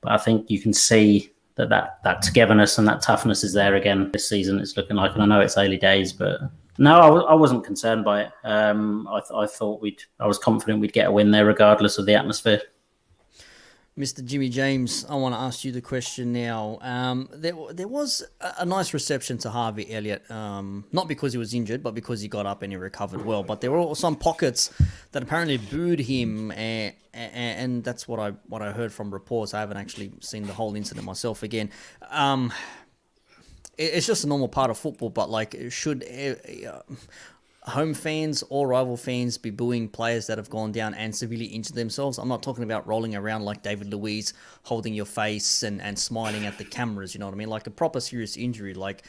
but I think you can see that togetherness and that toughness is there again this season. It's looking like, and I know it's early days, but no, I wasn't concerned by it. I thought I was confident we'd get a win there regardless of the atmosphere. Mr. Jimmy James, I want to ask you the question now. There was a nice reception to Harvey Elliott, not because he was injured, but because he got up and he recovered well. But there were some pockets that apparently booed him, and that's what I heard from reports. I haven't actually seen the whole incident myself again. It's just a normal part of football, but like, should home fans or rival fans be booing players that have gone down and severely injured themselves? I'm not talking about rolling around like David Luiz, holding your face and smiling at the cameras, you know what I mean? Like a proper serious injury. Like,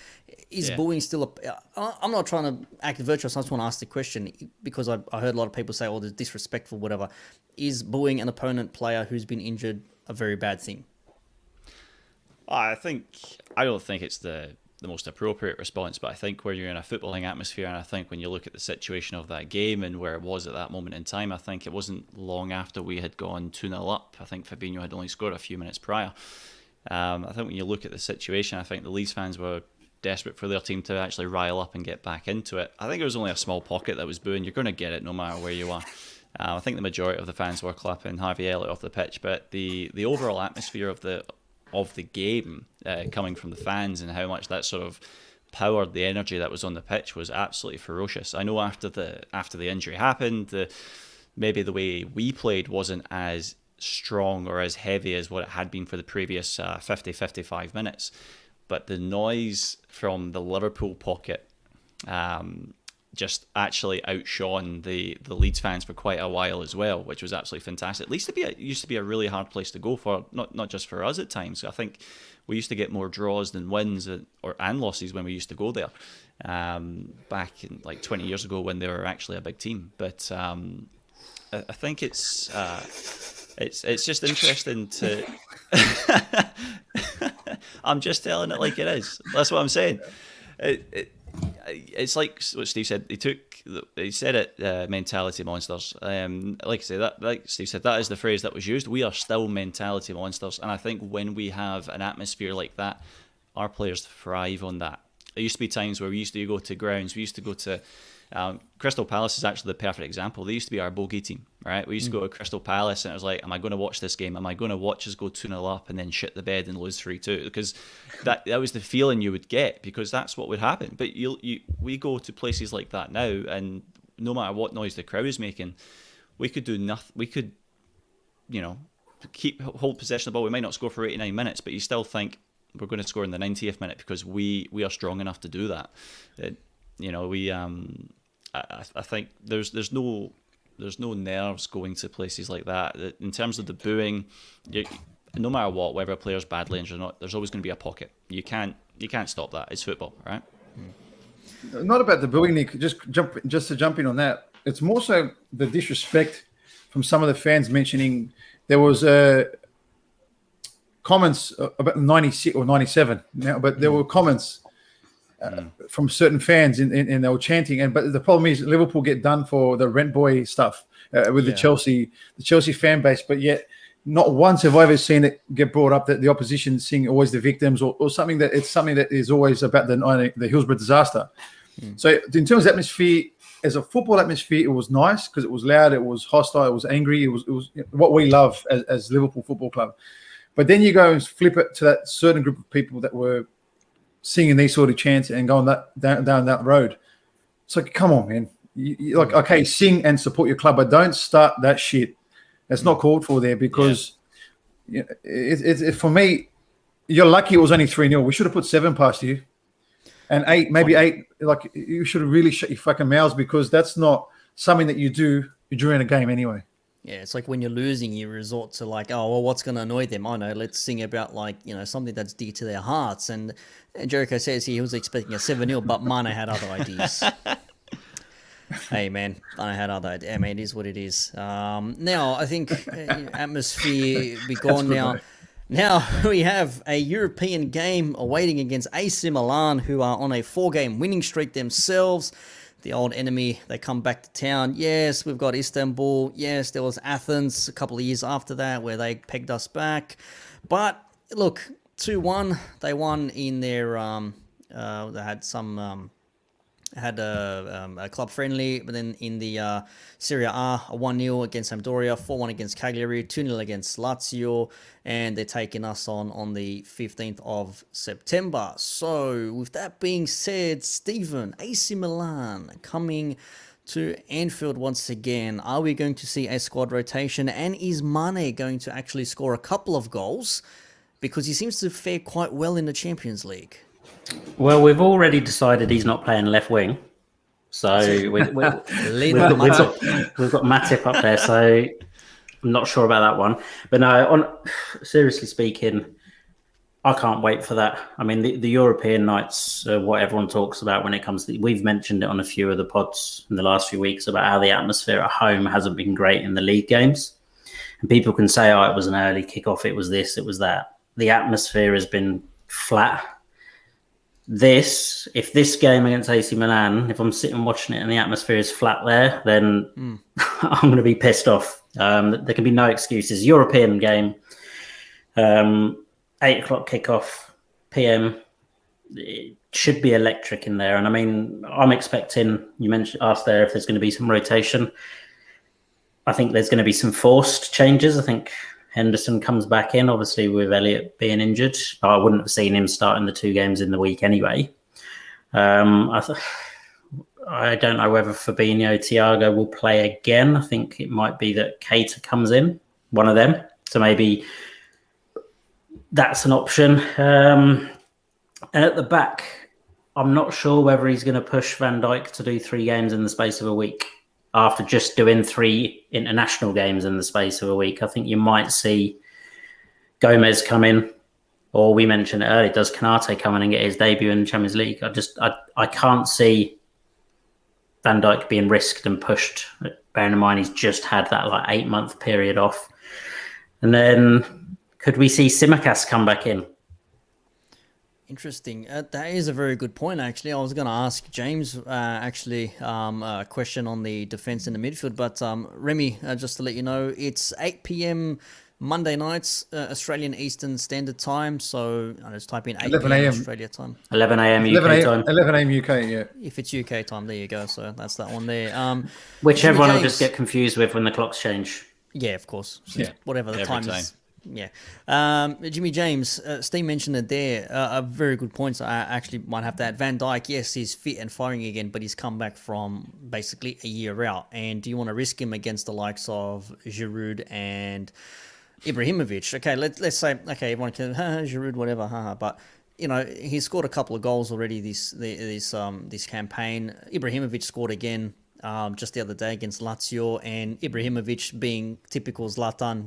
is booing still I'm not trying to act virtuous. I just want to ask the question because I heard a lot of people say, oh, there's disrespectful, whatever. Is booing an opponent player who's been injured a very bad thing? I don't think it's the most appropriate response, but I think where you're in a footballing atmosphere, and I think when you look at the situation of that game and where it was at that moment in time, I think it wasn't long after we had gone 2-0 up. I think Fabinho had only scored a few minutes prior. I think when you look at the situation, I think the Leeds fans were desperate for their team to actually rile up and get back into it. I think it was only a small pocket that was booing. You're going to get it no matter where you are. I think the majority of the fans were clapping Harvey Elliott off the pitch, but the overall atmosphere of the game coming from the fans and how much that sort of powered the energy that was on the pitch was absolutely ferocious. I know after the injury happened, maybe the way we played wasn't as strong or as heavy as what it had been for the previous 50-55 minutes, but the noise from the Liverpool pocket just actually outshone the Leeds fans for quite a while as well, which was absolutely fantastic. At least it used to be a really hard place to go for, not just for us at times. I think we used to get more draws than wins and losses when we used to go there, back in like 20 years ago when they were actually a big team. But I think it's just interesting to. I'm just telling it like it is. That's what I'm saying. It's like what Steve said. He said it. Mentality monsters. Like I say, like Steve said, that is the phrase that was used. We are still mentality monsters, and I think when we have an atmosphere like that, our players thrive on that. There used to be times where we used to go to grounds. We used to go to Crystal Palace is actually the perfect example. They used to be our bogey team, right? We used to go to Crystal Palace and it was like, am I going to watch this game? Am I going to watch us go 2-0 up and then shit the bed and lose 3-2? Because that was the feeling you would get, because that's what would happen. But we go to places like that now, and no matter what noise the crowd is making, we could do nothing. We could, hold possession of the ball. We might not score for 89 minutes, but you still think we're going to score in the 90th minute because we are strong enough to do that. I think there's no nerves going to places like that. In terms of the booing, no matter what, whether a player's badly injured or not, there's always going to be a pocket. You can't stop that. It's football, right? Not about the booing, Nick. Just to jump in on that. It's more so the disrespect from some of the fans mentioning there was comments about 96 or 97 now, but there were comments from certain fans and they were chanting. But the problem is Liverpool get done for the rent boy stuff with the Chelsea fan base, but yet not once have I ever seen it get brought up that the opposition sing always the victims or something that is always about the Hillsborough disaster. So in terms of atmosphere, as a football atmosphere, it was nice because it was loud, it was hostile, it was angry, it was what we love as Liverpool Football Club. But then you go and flip it to that certain group of people that were singing these sort of chants and going down that road. It's like, come on, man. You like, okay, sing and support your club, but don't start that shit. That's not called for there because it for me, you're lucky it was only 3-0. We should have put 7 past you. And 8, maybe 8. Like, you should have really shut your fucking mouths because that's not something that you do during a game anyway. Yeah, it's like when you're losing, you resort to like, oh, well, what's going to annoy them? I know, let's sing about like, something that's dear to their hearts. And Jericho says he was expecting a 7-0, but Mane had other ideas. Hey, man, Mane had other ideas. I mean, it is what it is. Now, I think atmosphere be gone now. Mate. Now we have a European game awaiting against AC Milan, who are on a 4-game winning streak themselves. The old enemy, they come back to town. Yes, we've got Istanbul. Yes, there was Athens a couple of years after that where they pegged us back. But look, 2-1, they won in their, they had some, had a club friendly, but then in the Serie A, a 1-0 against Sampdoria, 4-1 against Cagliari, 2-0 against Lazio, and they're taking us on the 15th of September. So, with that being said, Stephen, AC Milan coming to Anfield once again. Are we going to see a squad rotation? And is Mane going to actually score a couple of goals? Because he seems to fare quite well in the Champions League. Well, we've already decided he's not playing left wing. So we've got Matip up there. So I'm not sure about that one. But no, seriously speaking, I can't wait for that. I mean, the European nights are what everyone talks about when it comes to... We've mentioned it on a few of the pods in the last few weeks about how the atmosphere at home hasn't been great in the league games. And people can say, oh, it was an early kickoff, it was this, it was that. The atmosphere has been flat. If this game against AC Milan, if I'm sitting watching it and the atmosphere is flat there, then I'm going to be pissed off. There can be no excuses. European game, 8 o'clock kickoff, PM. It should be electric in there. And I mean, I'm expecting, asked there if there's going to be some rotation. I think there's going to be some forced changes. I think Henderson comes back in, obviously with Elliott being injured. I wouldn't have seen him starting the 2 games in the week anyway. I don't know whether Fabinho, Thiago will play again. I think it might be that Keita comes in, one of them. So maybe that's an option. And at the back, I'm not sure whether he's going to push Van Dijk to do 3 games in the space of a week after just doing 3 international games in the space of a week. I think you might see Gomez come in, or we mentioned it earlier, does Kanate come in and get his debut in the Champions League? I can't see Van Dijk being risked and pushed, bearing in mind he's just had that 8-month period off. And then could we see Tsimikas come back in? Interesting. That is a very good point, actually. I was going to ask James, a question on the defence in the midfield. But Remy, just to let you know, it's 8 p.m. Monday nights, Australian Eastern Standard Time. So I just type in 8 11 p.m. a.m. Australia time. 11 a.m. UK time. 11 a.m. UK, yeah. If it's UK time, there you go. So that's that one there. Which Jimmy everyone will James- just get confused with when the clocks change. Yeah, of course. Yeah. Whatever the Every time time. is. Yeah. Jimmy James, Steve mentioned it there. A very good point. So I actually might have to add Van Dijk. Yes, he's fit and firing again, but he's come back from basically a year out. And do you want to risk him against the likes of Giroud and Ibrahimovic? Okay, let's say, okay, everyone can, Giroud, whatever, but he's scored a couple of goals already this campaign. Ibrahimovic scored again just the other day against Lazio, and Ibrahimovic being typical Zlatan,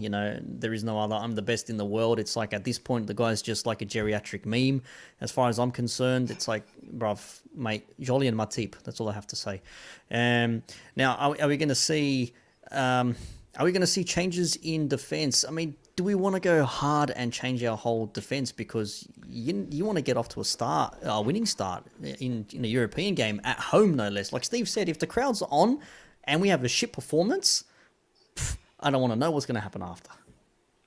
there is no other, I'm the best in the world. It's like at this point, the guy's just like a geriatric meme. As far as I'm concerned, it's like, bruv, mate, Jolly and Matip. That's all I have to say. Now, are we going to see... Are we going to see changes in defence? I mean, do we want to go hard and change our whole defence because you want to get off to a winning start in a European game at home, no less? Like Steve said, if the crowd's on and we have a shit performance, I don't want to know what's going to happen after.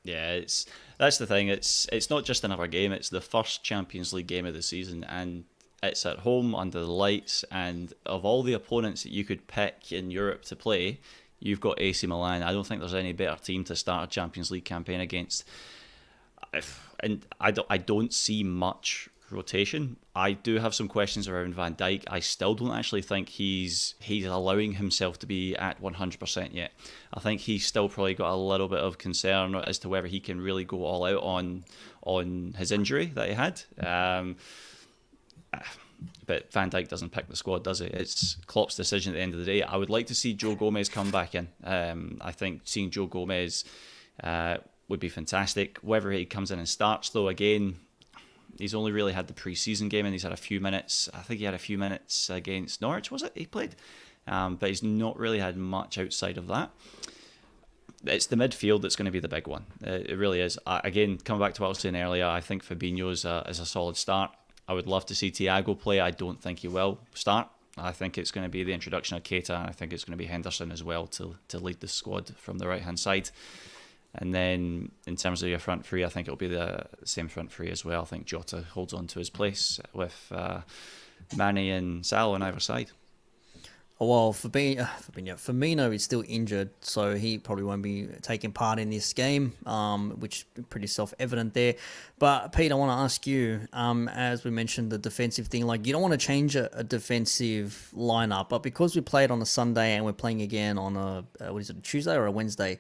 Yeah, that's the thing. It's not just another game. It's the first Champions League game of the season, and it's at home under the lights. And of all the opponents that you could pick in Europe to play, you've got AC Milan. I don't think there's any better team to start a Champions League campaign against. And I don't see much rotation. I do have some questions around Van Dijk. I still don't actually think he's allowing himself to be at 100% yet. I think he's still probably got a little bit of concern as to whether he can really go all out on his injury that he had. But Van Dijk doesn't pick the squad, does he? It's Klopp's decision at the end of the day. I would like to see Joe Gomez come back in. I think seeing Joe Gomez would be fantastic. Whether he comes in and starts, though, again, he's only really had the pre-season game and he's had a few minutes. I think he had a few minutes against Norwich, was it? He played. But he's not really had much outside of that. It's the midfield that's going to be the big one. It really is. Again, coming back to what I was saying earlier, I think Fabinho is a solid start. I would love to see Thiago play. I don't think he will start. I think it's going to be the introduction of Keita, and I think it's going to be Henderson as well to lead the squad from the right-hand side. And then in terms of your front three, I think it'll be the same front three as well. I think Jota holds on to his place with Mane and Salah on either side. Well, Firmino is still injured, so he probably won't be taking part in this game, which is pretty self-evident there. But, Pete, I want to ask you, as we mentioned, the defensive thing, like you don't want to change a defensive lineup, but because we played on a Sunday and we're playing again on a Tuesday or a Wednesday,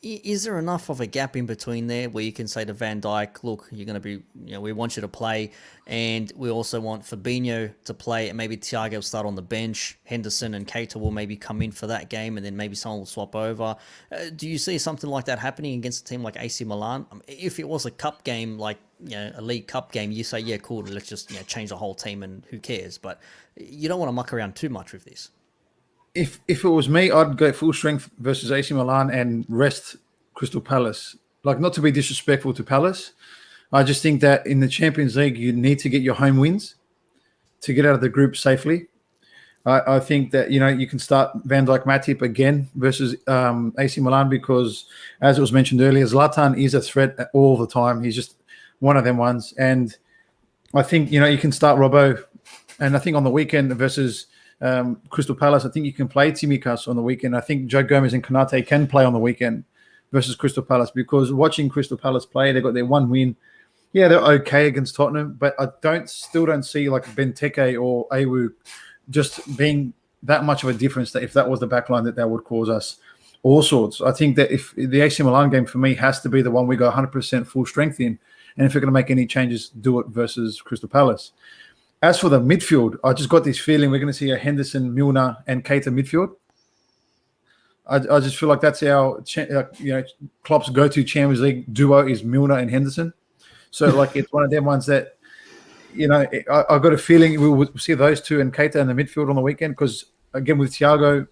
is there enough of a gap in between there where you can say to Van Dijk, look, you're going to be, we want you to play, and we also want Fabinho to play, and maybe Thiago will start on the bench, Henderson and Keita will maybe come in for that game, and then maybe someone will swap over. Do you see something like that happening against a team like AC Milan? If it was a cup game, like a League Cup game, you say, yeah, cool, let's just change the whole team and who cares? But you don't want to muck around too much with this. If it was me, I'd go full strength versus AC Milan and rest Crystal Palace. Like, not to be disrespectful to Palace, I just think that in the Champions League, you need to get your home wins to get out of the group safely. I think that, you can start Van Dijk Matip again versus AC Milan because, as it was mentioned earlier, Zlatan is a threat all the time. He's just one of them ones. And I think, you can start Robbo. And I think on the weekend versus Crystal Palace, I think you can play Tsimikas on the weekend. I think Joe Gomez and Kanate can play on the weekend versus Crystal Palace, because watching Crystal Palace play, they got their one win. Yeah, they're okay against Tottenham, but I still don't see like Benteke or Awu just being that much of a difference that if that was the backline that would cause us all sorts. I think that if the AC Milan game for me has to be the one we go 100% full strength in, And if we're going to make any changes, do it versus Crystal Palace. As for the midfield, I just got this feeling we're going to see a Henderson, Milner, and Keita midfield. I just feel like that's our, Klopp's go-to Champions League duo is Milner and Henderson. So, like, it's one of them ones that, I got a feeling we will see those two and Keita in the midfield on the weekend because, again, with Thiago,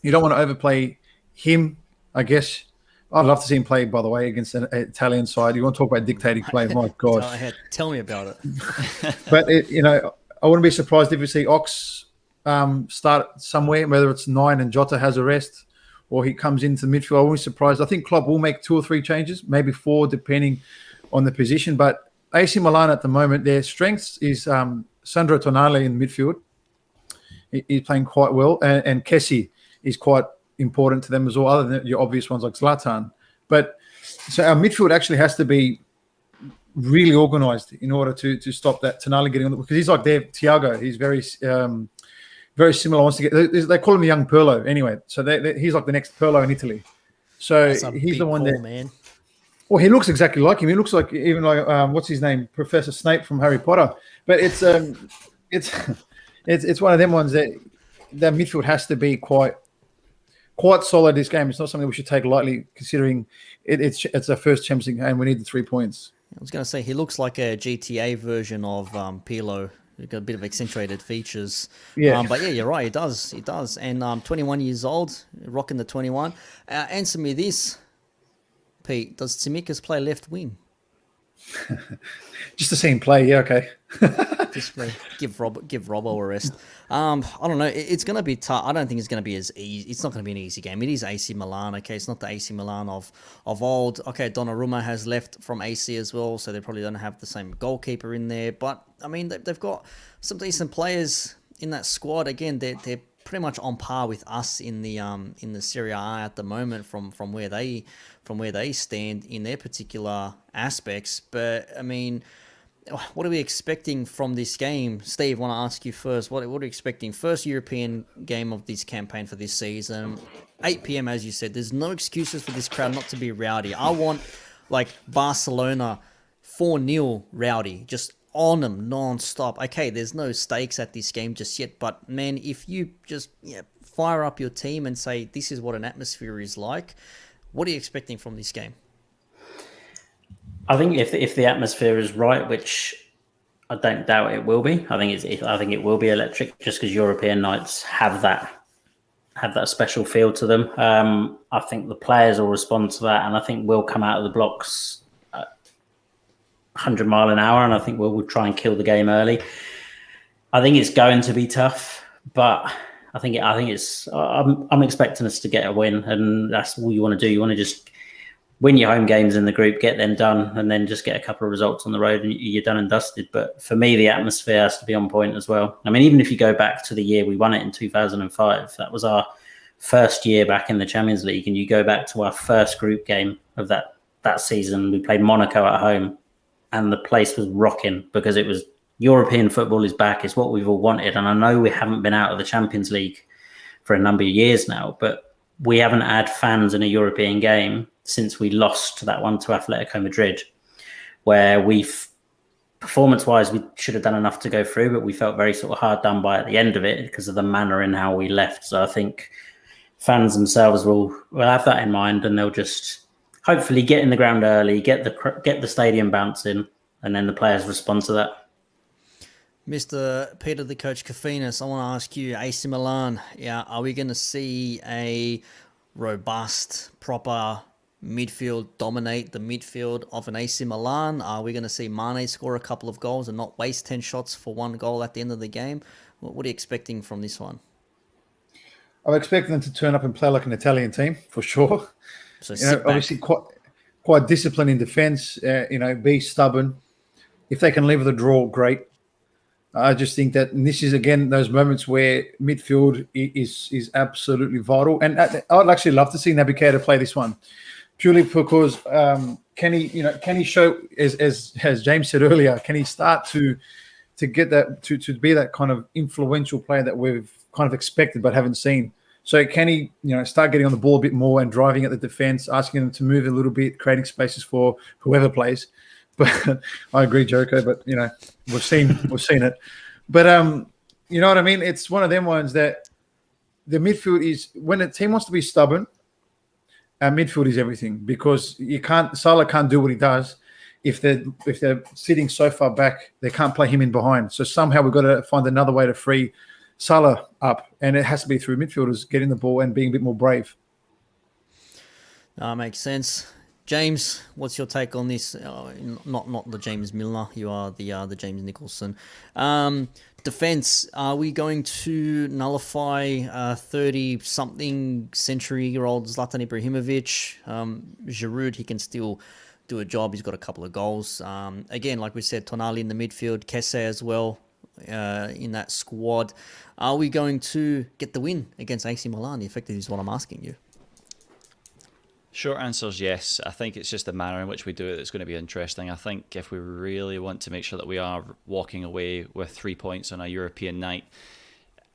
you don't want to overplay him, I guess. I'd love to see him play, by the way, against an Italian side. You want to talk about dictating play? My gosh. Tell me about it. But, I wouldn't be surprised if we see Ox start somewhere, whether it's 9 and Jota has a rest or he comes into the midfield. I wouldn't be surprised. I think Klopp will make 2 or 3 changes, maybe 4, depending on the position. But AC Milan at the moment, their strengths is Sandro Tonali in midfield. He's playing quite well. And Kessie is quite important to them as well, other than your obvious ones like Zlatan. But so our midfield actually has to be really organised in order to stop that Tonali getting on the, because he's like their Thiago. He's very very similar. Wants to get. They call him a young Pirlo anyway. So he's like the next Pirlo in Italy. So he's the one that. Man. Well, he looks exactly like him. He looks like even like what's his name, Professor Snape from Harry Potter. But it's one of them ones that midfield has to be quite solid this game. It's not something we should take lightly, considering it's our first Champions League game. We need the 3 points. I was going to say he looks like a GTA version of Pirlo. He's got a bit of accentuated features. Yeah. But yeah, you're right. He does. And 21 years old, rocking the 21. Answer me this, Pete. Does Tsimikas play left wing? Just to see him play, yeah, okay. Just give Robbo a rest. I don't know. It's going to be tough. I don't think it's going to be as easy. It's not going to be an easy game. It is AC Milan, okay? It's not the AC Milan of old. Okay, Donnarumma has left from AC as well, so they probably don't have the same goalkeeper in there. But, I mean, they've got some decent players in that squad. Again, they're pretty much on par with us in the Serie A at the moment from where they stand in their particular aspects. But, I mean, what are we expecting from this game? Steve, I want to ask you first. What are you expecting? First European game of this campaign for this season. 8 p.m, as you said. There's no excuses for this crowd not to be rowdy. I want, like, Barcelona 4-0 rowdy. Just on them non-stop. Okay, there's no stakes at this game just yet. But, man, if you just fire up your team and say this is what an atmosphere is like, what are you expecting from this game? I think if the atmosphere is right, which I don't doubt it will be, I think it will be electric, just because European nights have that special feel to them. I think the players will respond to that, and I think we'll come out of the blocks 100 mile an hour, and I think we'll try and kill the game early. I think it's going to be tough, but I'm expecting us to get a win, and that's all you want to do. You want to just win your home games in the group, get them done, and then just get a couple of results on the road and you're done and dusted. But for me, the atmosphere has to be on point as well. I mean, even if you go back to the year we won it in 2005, that was our first year back in the Champions League. And you go back to our first group game of that season, we played Monaco at home and the place was rocking because it was European football is back. It's what we've all wanted. And I know we haven't been out of the Champions League for a number of years now, but we haven't had fans in a European game since we lost that one to Atletico Madrid, where performance-wise, we should have done enough to go through, but we felt very sort of hard done by at the end of it because of the manner in how we left. So I think fans themselves will have that in mind, and they'll just hopefully get in the ground early, get the stadium bouncing, and then the players respond to that. Mr. Peter, the coach Kofinas, I want to ask you, AC Milan, are we going to see a robust, proper midfield dominate the midfield of an AC Milan? Are we going to see Mane score a couple of goals and not waste 10 shots for one goal at the end of the game? What are you expecting from this one? I'm expecting them to turn up and play like an Italian team, for sure. So obviously quite disciplined in defence, be stubborn. If they can live with a draw, great. I just think that this is, again, those moments where midfield is absolutely vital. And I'd actually love to see Naby Keita play this one, purely because can he show, as James said earlier, can he start to get that to be that kind of influential player that we've kind of expected but haven't seen? So can he start getting on the ball a bit more and driving at the defense, asking them to move a little bit, creating spaces for whoever plays? But I agree, Joko. But we've seen it. But you know what I mean? It's one of them ones that the midfield is, when a team wants to be stubborn, our midfield is everything, because Salah can't do what he does if they're sitting so far back. They can't play him in behind. So somehow we've got to find another way to free Salah up, and it has to be through midfielders getting the ball and being a bit more brave. Makes sense. James, what's your take on this? Not the James Milner. You are the James Nicholson. Defense. Are we going to nullify 30-something century-year-old Zlatan Ibrahimovic? Giroud, he can still do a job. He's got a couple of goals. Again, like we said, Tonali in the midfield, Kesse as well in that squad. Are we going to get the win against AC Milan? Effectively is what I'm asking you. Short answer is yes. I think it's just the manner in which we do it that's going to be interesting. I think if we really want to make sure that we are walking away with 3 points on a European night,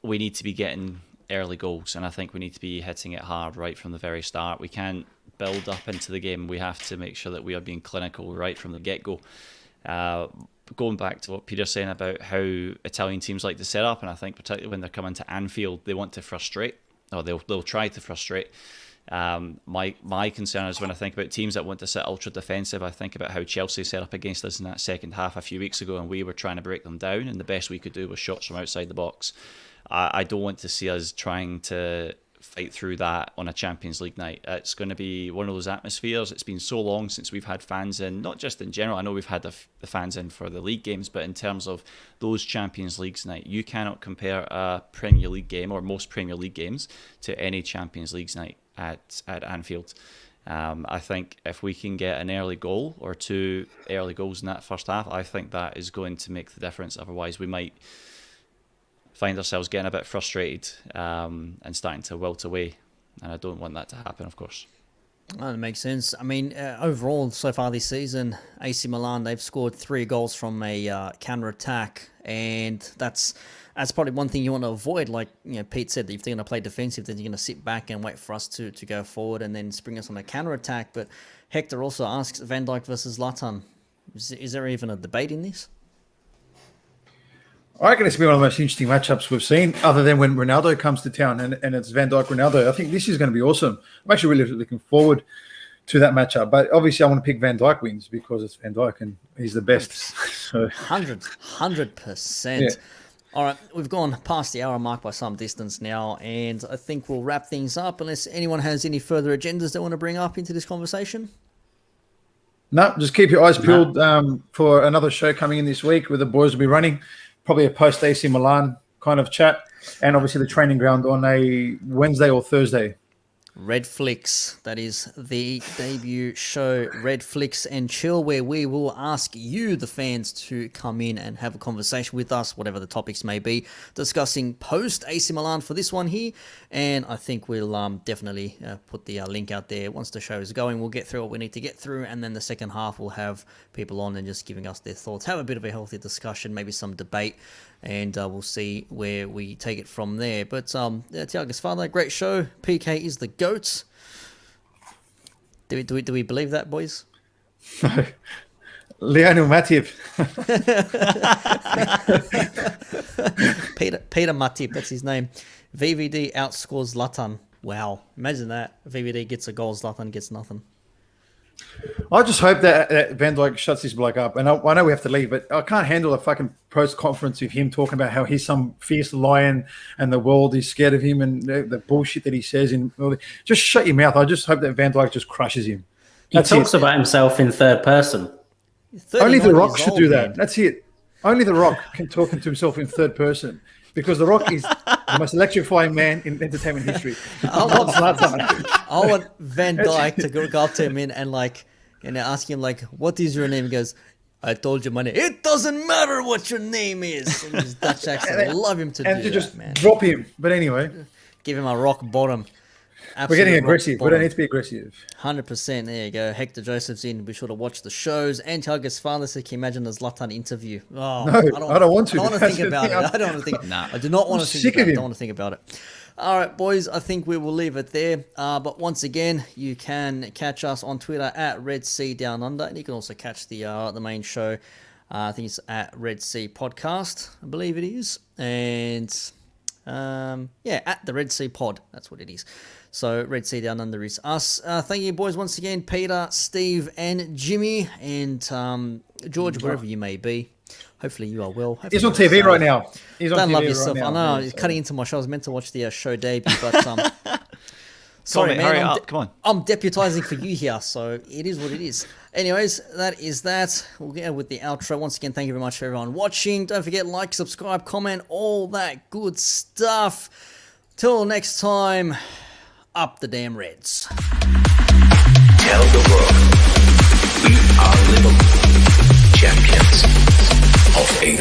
we need to be getting early goals, and I think we need to be hitting it hard right from the very start. We can't build up into the game. We have to make sure that we are being clinical right from the get-go. Going back to what Peter's saying about how Italian teams like to set up, and I think particularly when they're coming to Anfield, they want to frustrate, or they'll try to frustrate. My concern is when I think about teams that want to sit ultra defensive, I think about how Chelsea set up against us in that second half a few weeks ago, and we were trying to break them down, and the best we could do was shots from outside the box. I don't want to see us trying to fight through that on a Champions League night. It's going to be one of those atmospheres. It's been so long since we've had fans in, not just in general. I know we've had the fans in for the league games, but in terms of those Champions Leagues night, you cannot compare a Premier League game, or most Premier League games, to any Champions Leagues night at Anfield. I think if we can get an early goal or 2 early goals in that first half, I think that is going to make the difference. Otherwise, we might find ourselves getting a bit frustrated and starting to wilt away, and I don't want that to happen, of course. That makes sense. I mean, overall, so far this season, AC Milan, they've scored 3 goals from a counter-attack, and that's probably one thing you want to avoid. Like Pete said, if they're going to play defensive, then you're going to sit back and wait for us to go forward and then spring us on a counter-attack. But Hector also asks, Van Dijk versus Zlatan, is there even a debate in this? I reckon it's been one of the most interesting matchups we've seen, other than when Ronaldo comes to town and it's Van Dijk Ronaldo. I think this is going to be awesome. I'm actually really looking forward to that matchup. But obviously, I want to pick Van Dijk wins because it's Van Dijk and he's the best. So 100%. Yeah. All right, we've gone past the hour mark by some distance now, and I think we'll wrap things up unless anyone has any further agendas they want to bring up into this conversation. No, just keep your eyes peeled for another show coming in this week where the boys will be running. Probably a post AC Milan kind of chat, and obviously the training ground on a Wednesday or Thursday. Red Flicks, that is the debut show, Red Flicks and Chill, where we will ask you, the fans, to come in and have a conversation with us, whatever the topics may be, discussing post AC Milan for this one here. And I think we'll definitely put the link out there once the show is going. We'll get through what we need to get through, and then the second half we'll have people on and just giving us their thoughts, have a bit of a healthy discussion, maybe some debate, and we'll see where we take it from there. But Tiaga's father, great show. PK is the GOAT. Do we believe that, boys? Lionel Matip. Peter Matip, that's his name. VVD outscores Zlatan. Wow, imagine that. VVD gets a goal, Zlatan gets nothing. I just hope that Van Dijk shuts this bloke up. And I know we have to leave, but I can't handle a fucking post conference of him talking about how he's some fierce lion and the world is scared of him and the bullshit that he says. Just shut your mouth. I just hope that Van Dijk just crushes him. He talks about himself in third person. Only The Rock should do that. Man. That's it. Only The Rock can talk to himself in third person, because The Rock is the most electrifying man in entertainment history. I want Van Dijk to go up to him and ask him, what is your name? He goes, I told you my name. It doesn't matter what your name is. And his Dutch accent. I love him to do that, just man. Drop him. But anyway. Give him a rock bottom. We're getting aggressive. We don't need to be aggressive. 100%. There you go. Hector Joseph's in. Be sure to watch the shows. And Tiaga's father said, can you imagine the Zlatan interview? Oh, no, I don't want to. I don't want to think about it. I don't want to think. Nah. I do not want to think about it. I don't want to think about it. All right, boys, I think we will leave it there. But once again, you can catch us on Twitter at Red Sea Down Under, and you can also catch the main show. I think it's at Red Sea Podcast, I believe it is. And at the Red Sea Pod, that's what it is. So Red Sea Down Under is us. Thank you, boys, once again, Peter, Steve, and Jimmy, and George, wherever you may be. Hopefully you are well. Hopefully He's on TV right now. He's on Don't TV love yourself. right now. I know. He's cutting into my show. I was meant to watch the show debut, but sorry, man. Hurry up. Come on. I'm deputizing for you here, so it is what it is. Anyways, that is that. We'll get with the outro. Once again, thank you very much for everyone watching. Don't forget, like, subscribe, comment, all that good stuff. Till next time, up the damn Reds. Tell the world we are Liverpool, champions of England.